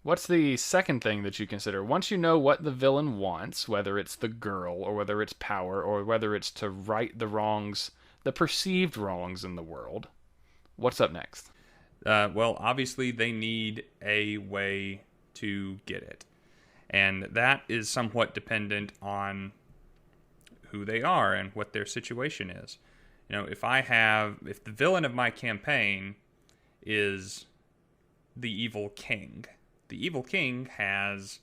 What's the second thing that you consider? Once you know what the villain wants, whether it's the girl, or whether it's power, or whether it's to right the wrongs, the perceived wrongs in the world, what's up next? Well, obviously they need a way to get it. And that is somewhat dependent on who they are and what their situation is. If the villain of my campaign is the evil king has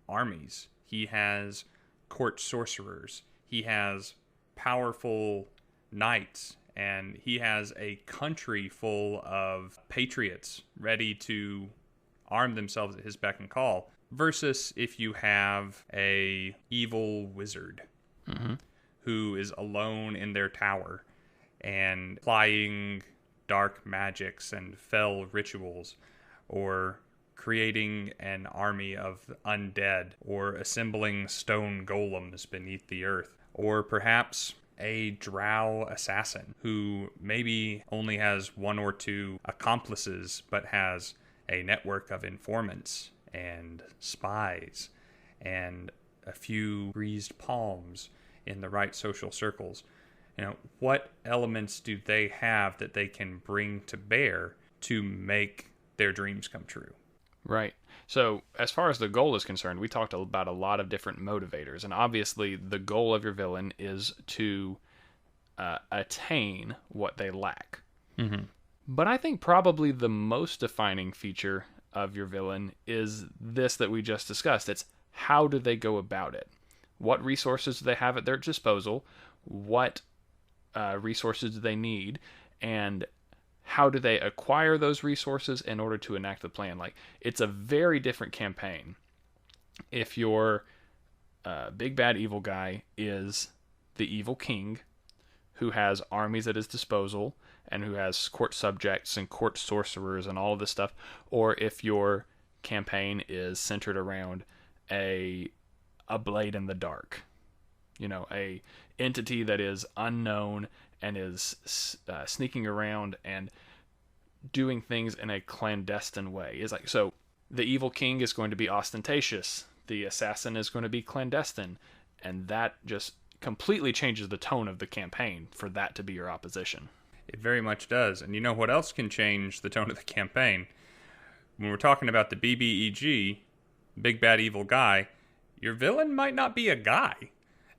armies. He has court sorcerers. He has powerful knights. And he has a country full of patriots ready to arm themselves at his beck and call. Versus if you have a evil wizard who is alone in their tower and applying dark magics and fell rituals, or creating an army of undead, or assembling stone golems beneath the earth, or perhaps a drow assassin who maybe only has one or two accomplices but has a network of informants and spies and a few greased palms in the right social circles. What elements do they have that they can bring to bear to make their dreams come true? Right. So, as far as the goal is concerned, we talked about a lot of different motivators, and obviously the goal of your villain is to attain what they lack. Mm-hmm. But I think probably the most defining feature of your villain is this that we just discussed. It's how do they go about it? What resources do they have at their disposal? What resources do they need? And how do they acquire those resources in order to enact the plan? It's a very different campaign if your big bad evil guy is the evil king who has armies at his disposal and who has court subjects and court sorcerers and all of this stuff, or if your campaign is centered around a blade in the dark. A entity that is unknown and is sneaking around and doing things in a clandestine way. It's like, so the evil king is going to be ostentatious, the assassin is going to be clandestine, and that just completely changes the tone of the campaign for that to be your opposition. It very much does. And you know what else can change the tone of the campaign? When we're talking about the BBEG, Big Bad Evil Guy, your villain might not be a guy.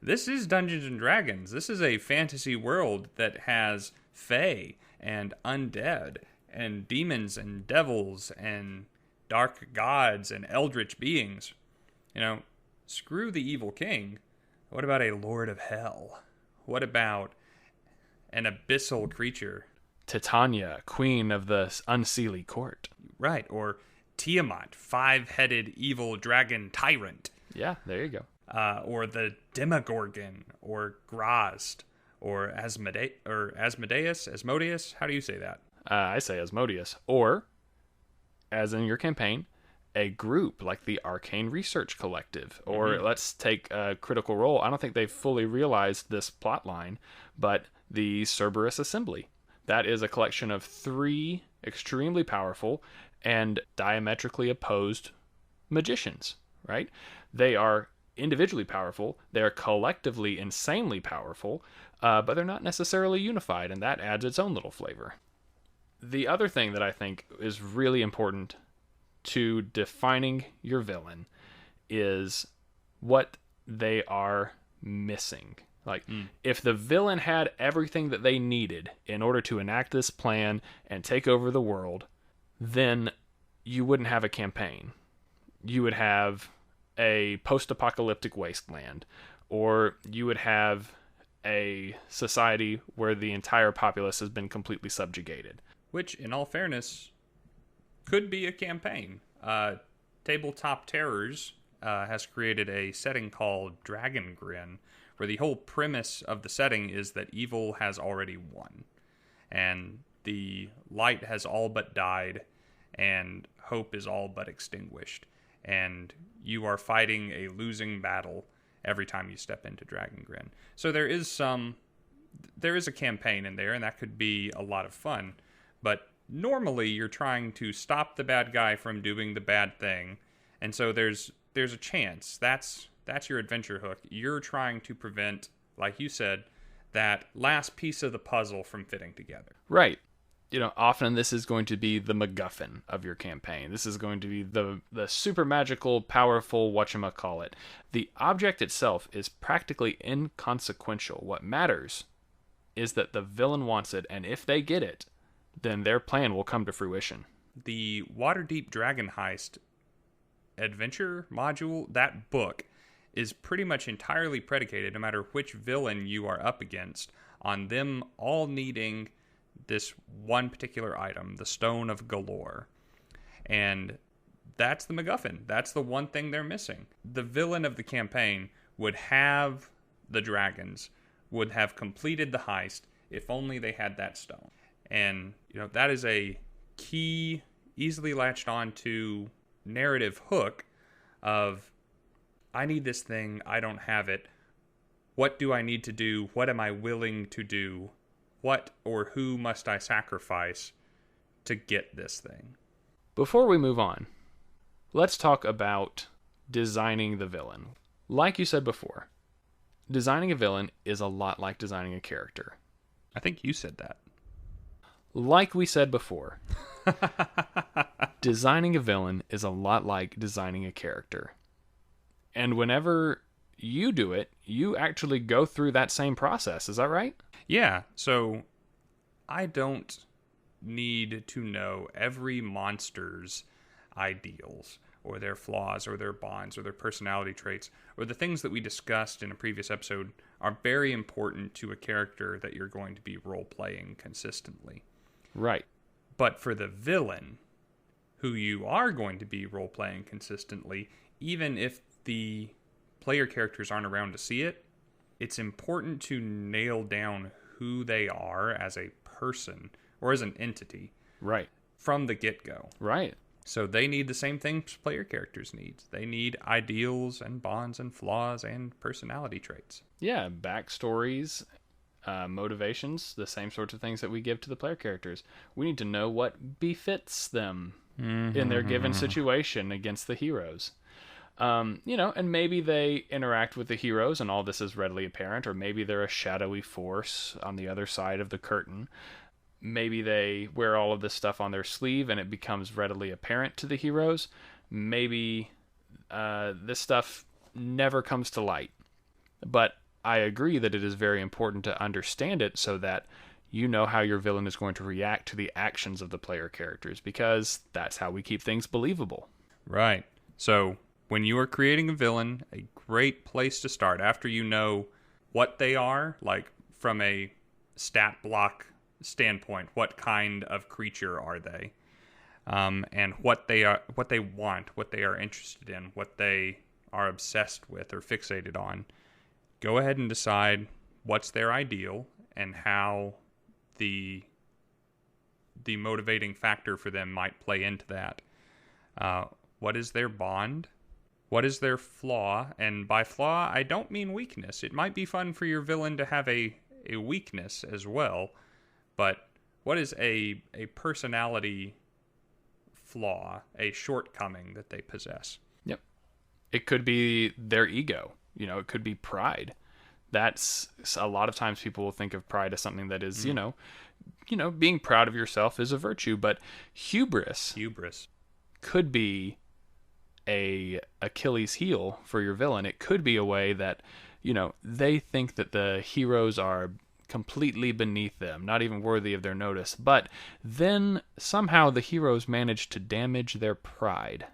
This is Dungeons and Dragons. This is a fantasy world that has fae and undead and demons and devils and dark gods and eldritch beings. Screw the evil king. What about a lord of hell? What about an abyssal creature? Titania, queen of the unseelie court. Right, or Tiamat, 5-headed evil dragon tyrant. Yeah, there you go. Or the Demogorgon, or Grazd, or Asmodeus. How do you say that? I say Asmodeus. Or, as in your campaign, a group like the Arcane Research Collective. Or let's take Critical Role. I don't think they've fully realized this plot line, but the Cerberus Assembly. That is a collection of 3 extremely powerful and diametrically opposed magicians, right? They are individually powerful, they are collectively insanely powerful, but they're not necessarily unified, and that adds its own little flavor. The other thing that I think is really important to defining your villain is what they are missing. Like, if the villain had everything that they needed in order to enact this plan and take over the world, then you wouldn't have a campaign. You would have a post-apocalyptic wasteland, or you would have a society where the entire populace has been completely subjugated. Which, in all fairness, could be a campaign. Tabletop Terrors has created a setting called Dragon Grin, where the whole premise of the setting is that evil has already won. And the light has all but died, and hope is all but extinguished. And you are fighting a losing battle every time you step into Dragon Grin. So there is a campaign in there, and that could be a lot of fun. But normally you're trying to stop the bad guy from doing the bad thing, and so there's a chance. That's your adventure hook. You're trying to prevent, like you said, that last piece of the puzzle from fitting together. Right. Often this is going to be the MacGuffin of your campaign. This is going to be the super magical, powerful whatchamacallit. The object itself is practically inconsequential. What matters is that the villain wants it, and if they get it, then their plan will come to fruition. The Waterdeep Dragon Heist adventure module, that book, is pretty much entirely predicated, no matter which villain you are up against, on them all needing this one particular item, the Stone of Galore. And that's the MacGuffin. That's the one thing they're missing. The villain of the campaign would have the dragons, would have completed the heist, if only they had that stone. And, that is a key, easily latched onto narrative hook of, I need this thing, I don't have it. What do I need to do? What am I willing to do? What or who must I sacrifice to get this thing? Before we move on, let's talk about designing the villain. Like you said before, designing a villain is a lot like designing a character. I think you said that. Like we said before, designing a villain is a lot like designing a character. And whenever you do it, you actually go through that same process. Is that right? Yeah, so I don't need to know every monster's ideals or their flaws or their bonds or their personality traits, or the things that we discussed in a previous episode are very important to a character that you're going to be role-playing consistently. Right. But for the villain, who you are going to be role-playing consistently, even if the player characters aren't around to see it, it's important to nail down who they are as a person or as an entity. Right. From the get-go. Right. So they need the same things player characters need. They need ideals and bonds and flaws and personality traits. Yeah, backstories, motivations, the same sorts of things that we give to the player characters. We need to know what befits them in their given situation against the heroes. And maybe they interact with the heroes and all this is readily apparent, or maybe they're a shadowy force on the other side of the curtain. Maybe they wear all of this stuff on their sleeve and it becomes readily apparent to the heroes. Maybe this stuff never comes to light. But I agree that it is very important to understand it so that you know how your villain is going to react to the actions of the player characters, because that's how we keep things believable. Right. So when you are creating a villain, a great place to start, after you know what they are, like from a stat block standpoint, what kind of creature are they, and what they want, what they are interested in, what they are obsessed with or fixated on. Go ahead and decide what's their ideal and how the motivating factor for them might play into that. What is their bond? What is their flaw? And by flaw, I don't mean weakness. It might be fun for your villain to have a weakness as well, but what is a personality flaw, a shortcoming that they possess? Yep. It could be their ego. It could be pride. That's a lot of times people will think of pride as something that is, being proud of yourself is a virtue, but hubris could be a Achilles heel for your villain. It could be a way that, they think that the heroes are completely beneath them, not even worthy of their notice, but then somehow the heroes manage to damage their pride.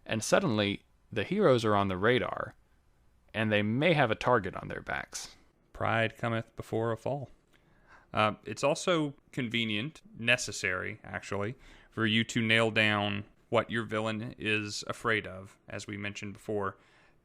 And suddenly the heroes are on the radar, and they may have a target on their backs. Pride cometh before a fall. It's also convenient, necessary, actually, for you to nail down what your villain is afraid of. As we mentioned before,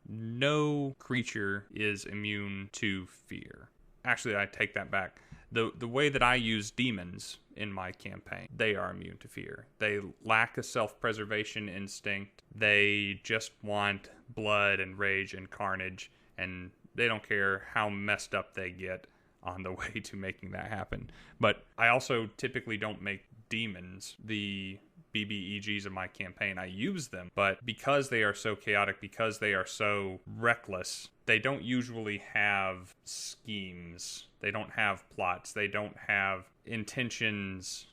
no creature is immune to fear. Actually, I take that back. The way that I use demons in my campaign, they are immune to fear. They lack a self-preservation instinct. They just want blood and rage and carnage, and they don't care how messed up they get on the way to making that happen. But I also typically don't make demons the BBEGs of my campaign. I use them, but because they are so chaotic, because they are so reckless, they don't usually have schemes. They don't have plots. They don't have intentions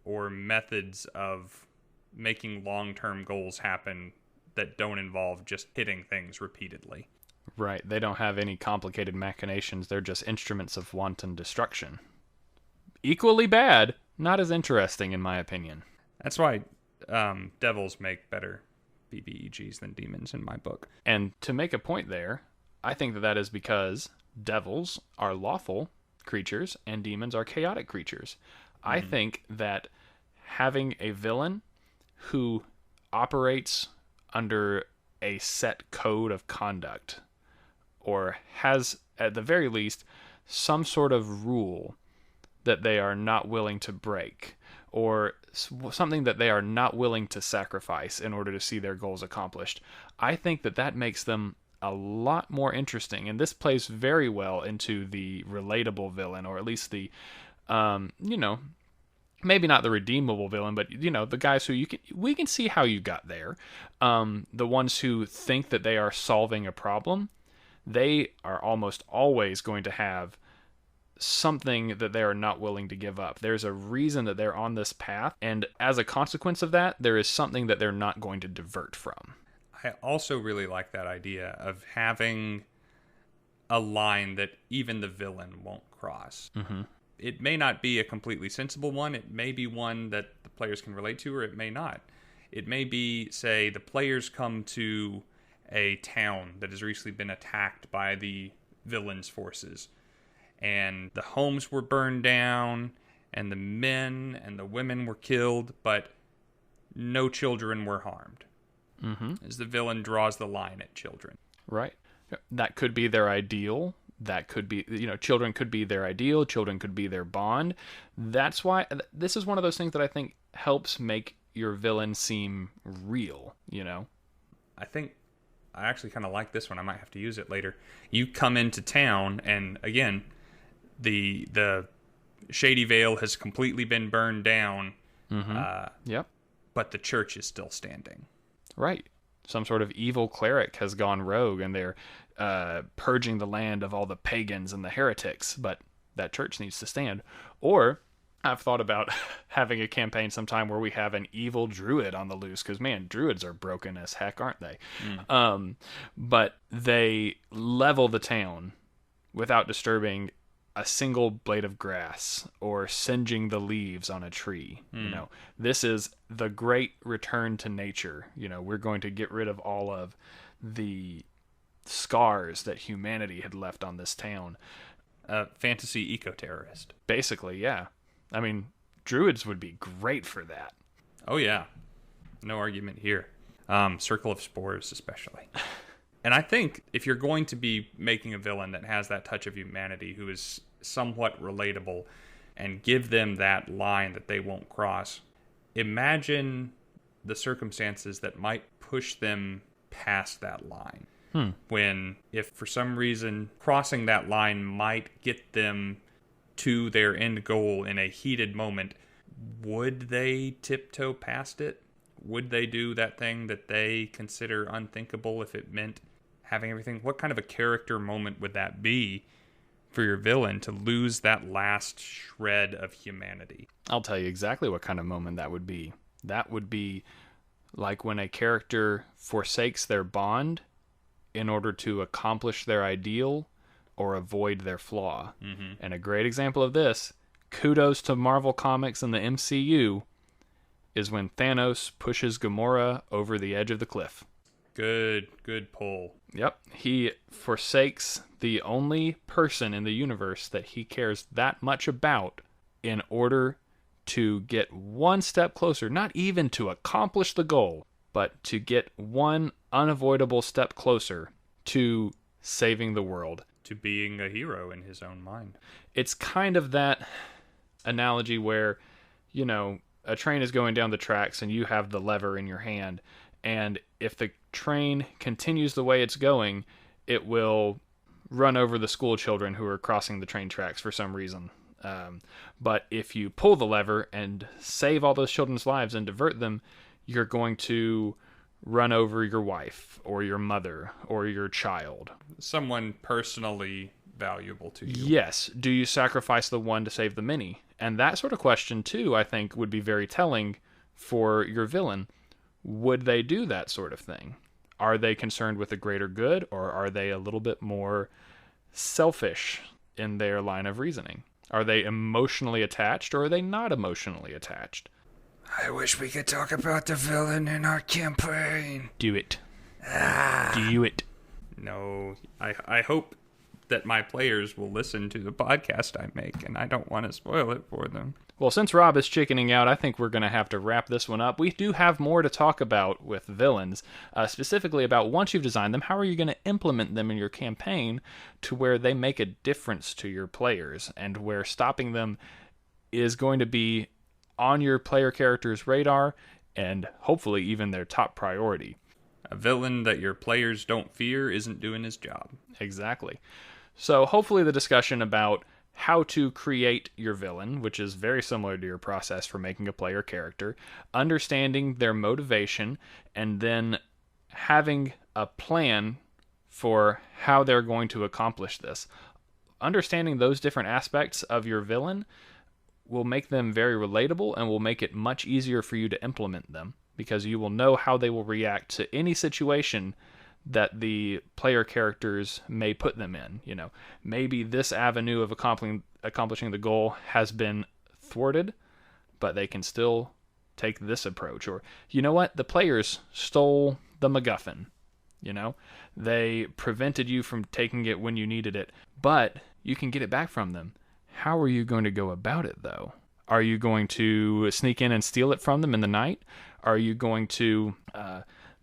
or methods of making long-term goals happen that don't involve just hitting things repeatedly. Right. They don't have any complicated machinations. They're just instruments of wanton destruction. Equally bad, not as interesting in my opinion. That's why devils make better BBEGs than demons in my book. And to make a point there, I think that is because devils are lawful creatures and demons are chaotic creatures. I think that having a villain who operates under a set code of conduct, or has, at the very least, some sort of rule that they are not willing to break, or something that they are not willing to sacrifice in order to see their goals accomplished, I think that makes them a lot more interesting. And this plays very well into the relatable villain, or at least the, maybe not the redeemable villain, but, the guys who we can see how you got there. The ones who think that they are solving a problem, they are almost always going to have something that they are not willing to give up. There's a reason that they're on this path, and as a consequence of that, there is something that they're not going to divert from. I also really like that idea of having a line that even the villain won't cross. Mm-hmm. It may not be a completely sensible one. It may be one that the players can relate to, or it may not. It may be, say, the players come to a town that has recently been attacked by the villain's forces, and the homes were burned down, and the men and the women were killed, but no children were harmed. Mm-hmm. As the villain draws the line at children. Right. That could be their ideal. That could be, children could be their ideal. Children could be their bond. That's why this is one of those things that I think helps make your villain seem real, you know? I think I actually kind of like this one. I might have to use it later. You come into town, and again, the Shady Vale has completely been burned down. Yep. But the church is still standing. Right. Some sort of evil cleric has gone rogue, and they're purging the land of all the pagans and the heretics, but that church needs to stand. Or I've thought about having a campaign sometime where we have an evil druid on the loose, because, man, druids are broken as heck, aren't they? But they level the town without disturbing a single blade of grass or singeing the leaves on a tree. You know, this is the great return to nature. You know, we're going to get rid of all of the scars that humanity had left on this town. Fantasy eco-terrorist. Basically, yeah. I mean, druids would be great for that. Oh, yeah. No argument here. Circle of Spores, especially. And I think if you're going to be making a villain that has that touch of humanity, who is somewhat relatable, and give them that line that they won't cross, imagine the circumstances that might push them past that line. When, if for some reason crossing that line might get them to their end goal in a heated moment, would they tiptoe past it? Would they do that thing that they consider unthinkable if it meant having everything? What kind of a character moment would that be for your villain to lose that last shred of humanity? I'll tell you exactly what kind of moment that would be. That would be like when a character forsakes their bond in order to accomplish their ideal or avoid their flaw. And a great example of this, kudos to Marvel Comics and the MCU, is when Thanos pushes Gamora over the edge of the cliff. Good pull. Yep. He forsakes the only person in the universe that he cares that much about in order to get one step closer, not even to accomplish the goal, but to get one unavoidable step closer to saving the world. To being a hero in his own mind. It's kind of that analogy where, you know, a train is going down the tracks and you have the lever in your hand, and if the train continues the way it's going, it will run over the school children who are crossing the train tracks for some reason. But if you pull the lever and save all those children's lives and divert them, you're going to run over your wife or your mother or your child. Someone personally valuable to you. Yes. Do you sacrifice the one to save the many? And that sort of question, too, I think would be very telling for your villain. Would they do that sort of thing? Are they concerned with the greater good, or are they a little bit more selfish in their line of reasoning? Are they emotionally attached, or are they not emotionally attached? I wish we could talk about the villain in our campaign. Do it. Do it. No, I hope that my players will listen to the podcast I make, and I don't want to spoil it for them. Well, since Rob is chickening out, I think we're going to have to wrap this one up. We do have more to talk about with villains, specifically about once you've designed them, how are you going to implement them in your campaign to where they make a difference to your players, and where stopping them is going to be on your player character's radar and hopefully even their top priority. A villain that your players don't fear isn't doing his job. Exactly. So hopefully the discussion about how to create your villain, which is very similar to your process for making a player character, understanding their motivation, and then having a plan for how they're going to accomplish this. Understanding those different aspects of your villain will make them very relatable and will make it much easier for you to implement them, because you will know how they will react to any situation that the player characters may put them in. You know, maybe this avenue of accomplishing the goal has been thwarted, but they can still take this approach. Or, you know what? The players stole the MacGuffin. You know, they prevented you from taking it when you needed it, but you can get it back from them. How are you going to go about it, though? Are you going to sneak in and steal it from them in the night? Are you going to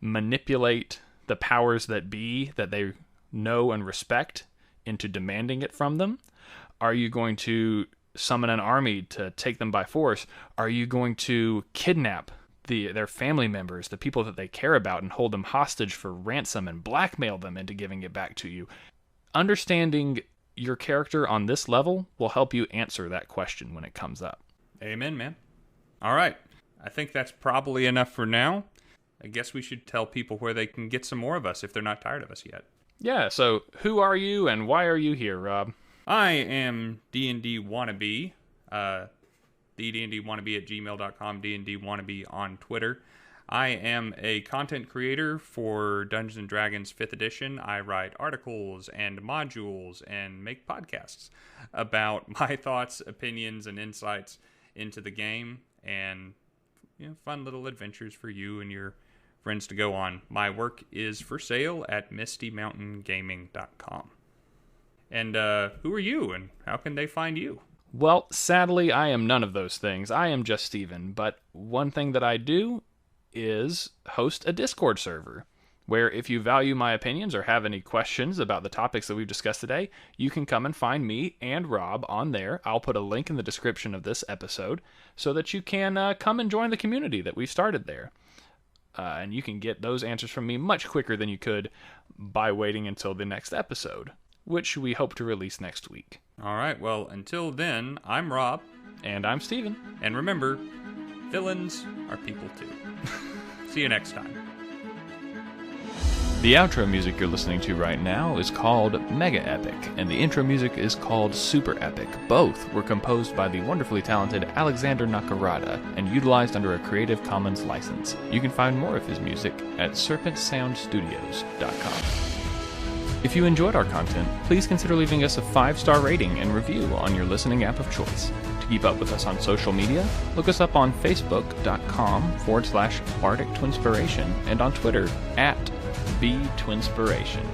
manipulate the powers that be that they know and respect into demanding it from them? Are you going to summon an army to take them by force? Are you going to kidnap their family members, the people that they care about, and hold them hostage for ransom and blackmail them into giving it back to you. Understanding your character on this level will help you answer that question when it comes up. Amen, man. All right. I think that's probably enough for now. I guess we should tell people where they can get some more of us if they're not tired of us yet. Yeah, so who are you and why are you here, Rob? I am D&D Wannabe. The D&D Wannabe at gmail.com, D&D Wannabe on Twitter. I am a content creator for Dungeons & Dragons 5th Edition. I write articles and modules and make podcasts about my thoughts, opinions, and insights into the game, and fun little adventures for you and your friends to go on. My work is for sale at mistymountaingaming.com. And who are you, and how can they find you? Well, sadly, I am none of those things. I am just Steven, but one thing that I do is host a Discord server, where if you value my opinions or have any questions about the topics that we've discussed today, you can come and find me and Rob on there. I'll put a link in the description of this episode so that you can come and join the community that we started there. And you can get those answers from me much quicker than you could by waiting until the next episode, which we hope to release next week. All right, well, until then, I'm Rob. And I'm Steven. And remember, villains are people too. See you next time. The outro music you're listening to right now is called Mega Epic, and the intro music is called Super Epic. Both were composed by the wonderfully talented Alexander Nakarada and utilized under a Creative Commons license. You can find more of his music at serpentsoundstudios.com. If you enjoyed our content, please consider leaving us a 5-star rating and review on your listening app of choice. To keep up with us on social media, look us up on facebook.com/Bardic Twinspiration and on Twitter @BTwinspiration.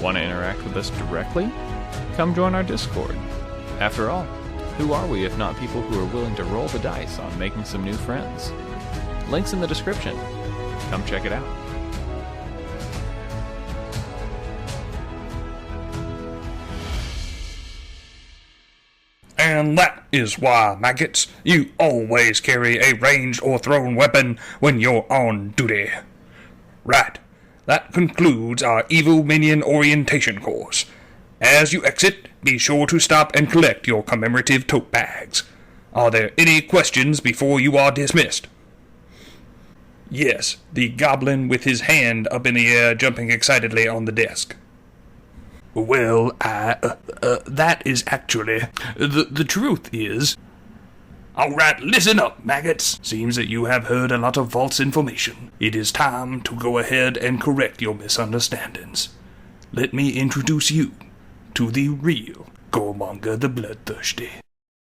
Want to interact with us directly? Come join our Discord. After all, who are we if not people who are willing to roll the dice on making some new friends? Links in the description. Come check it out. And that is why, maggots, you always carry a ranged or thrown weapon when you're on duty. Right, that concludes our Evil Minion Orientation course. As you exit, be sure to stop and collect your commemorative tote bags. Are there any questions before you are dismissed? Yes, the goblin with his hand up in the air jumping excitedly on the desk. Well, that is actually... The truth is... Alright, listen up, maggots. Seems that you have heard a lot of false information. It is time to go ahead and correct your misunderstandings. Let me introduce you to the real Killmonger the Bloodthirsty.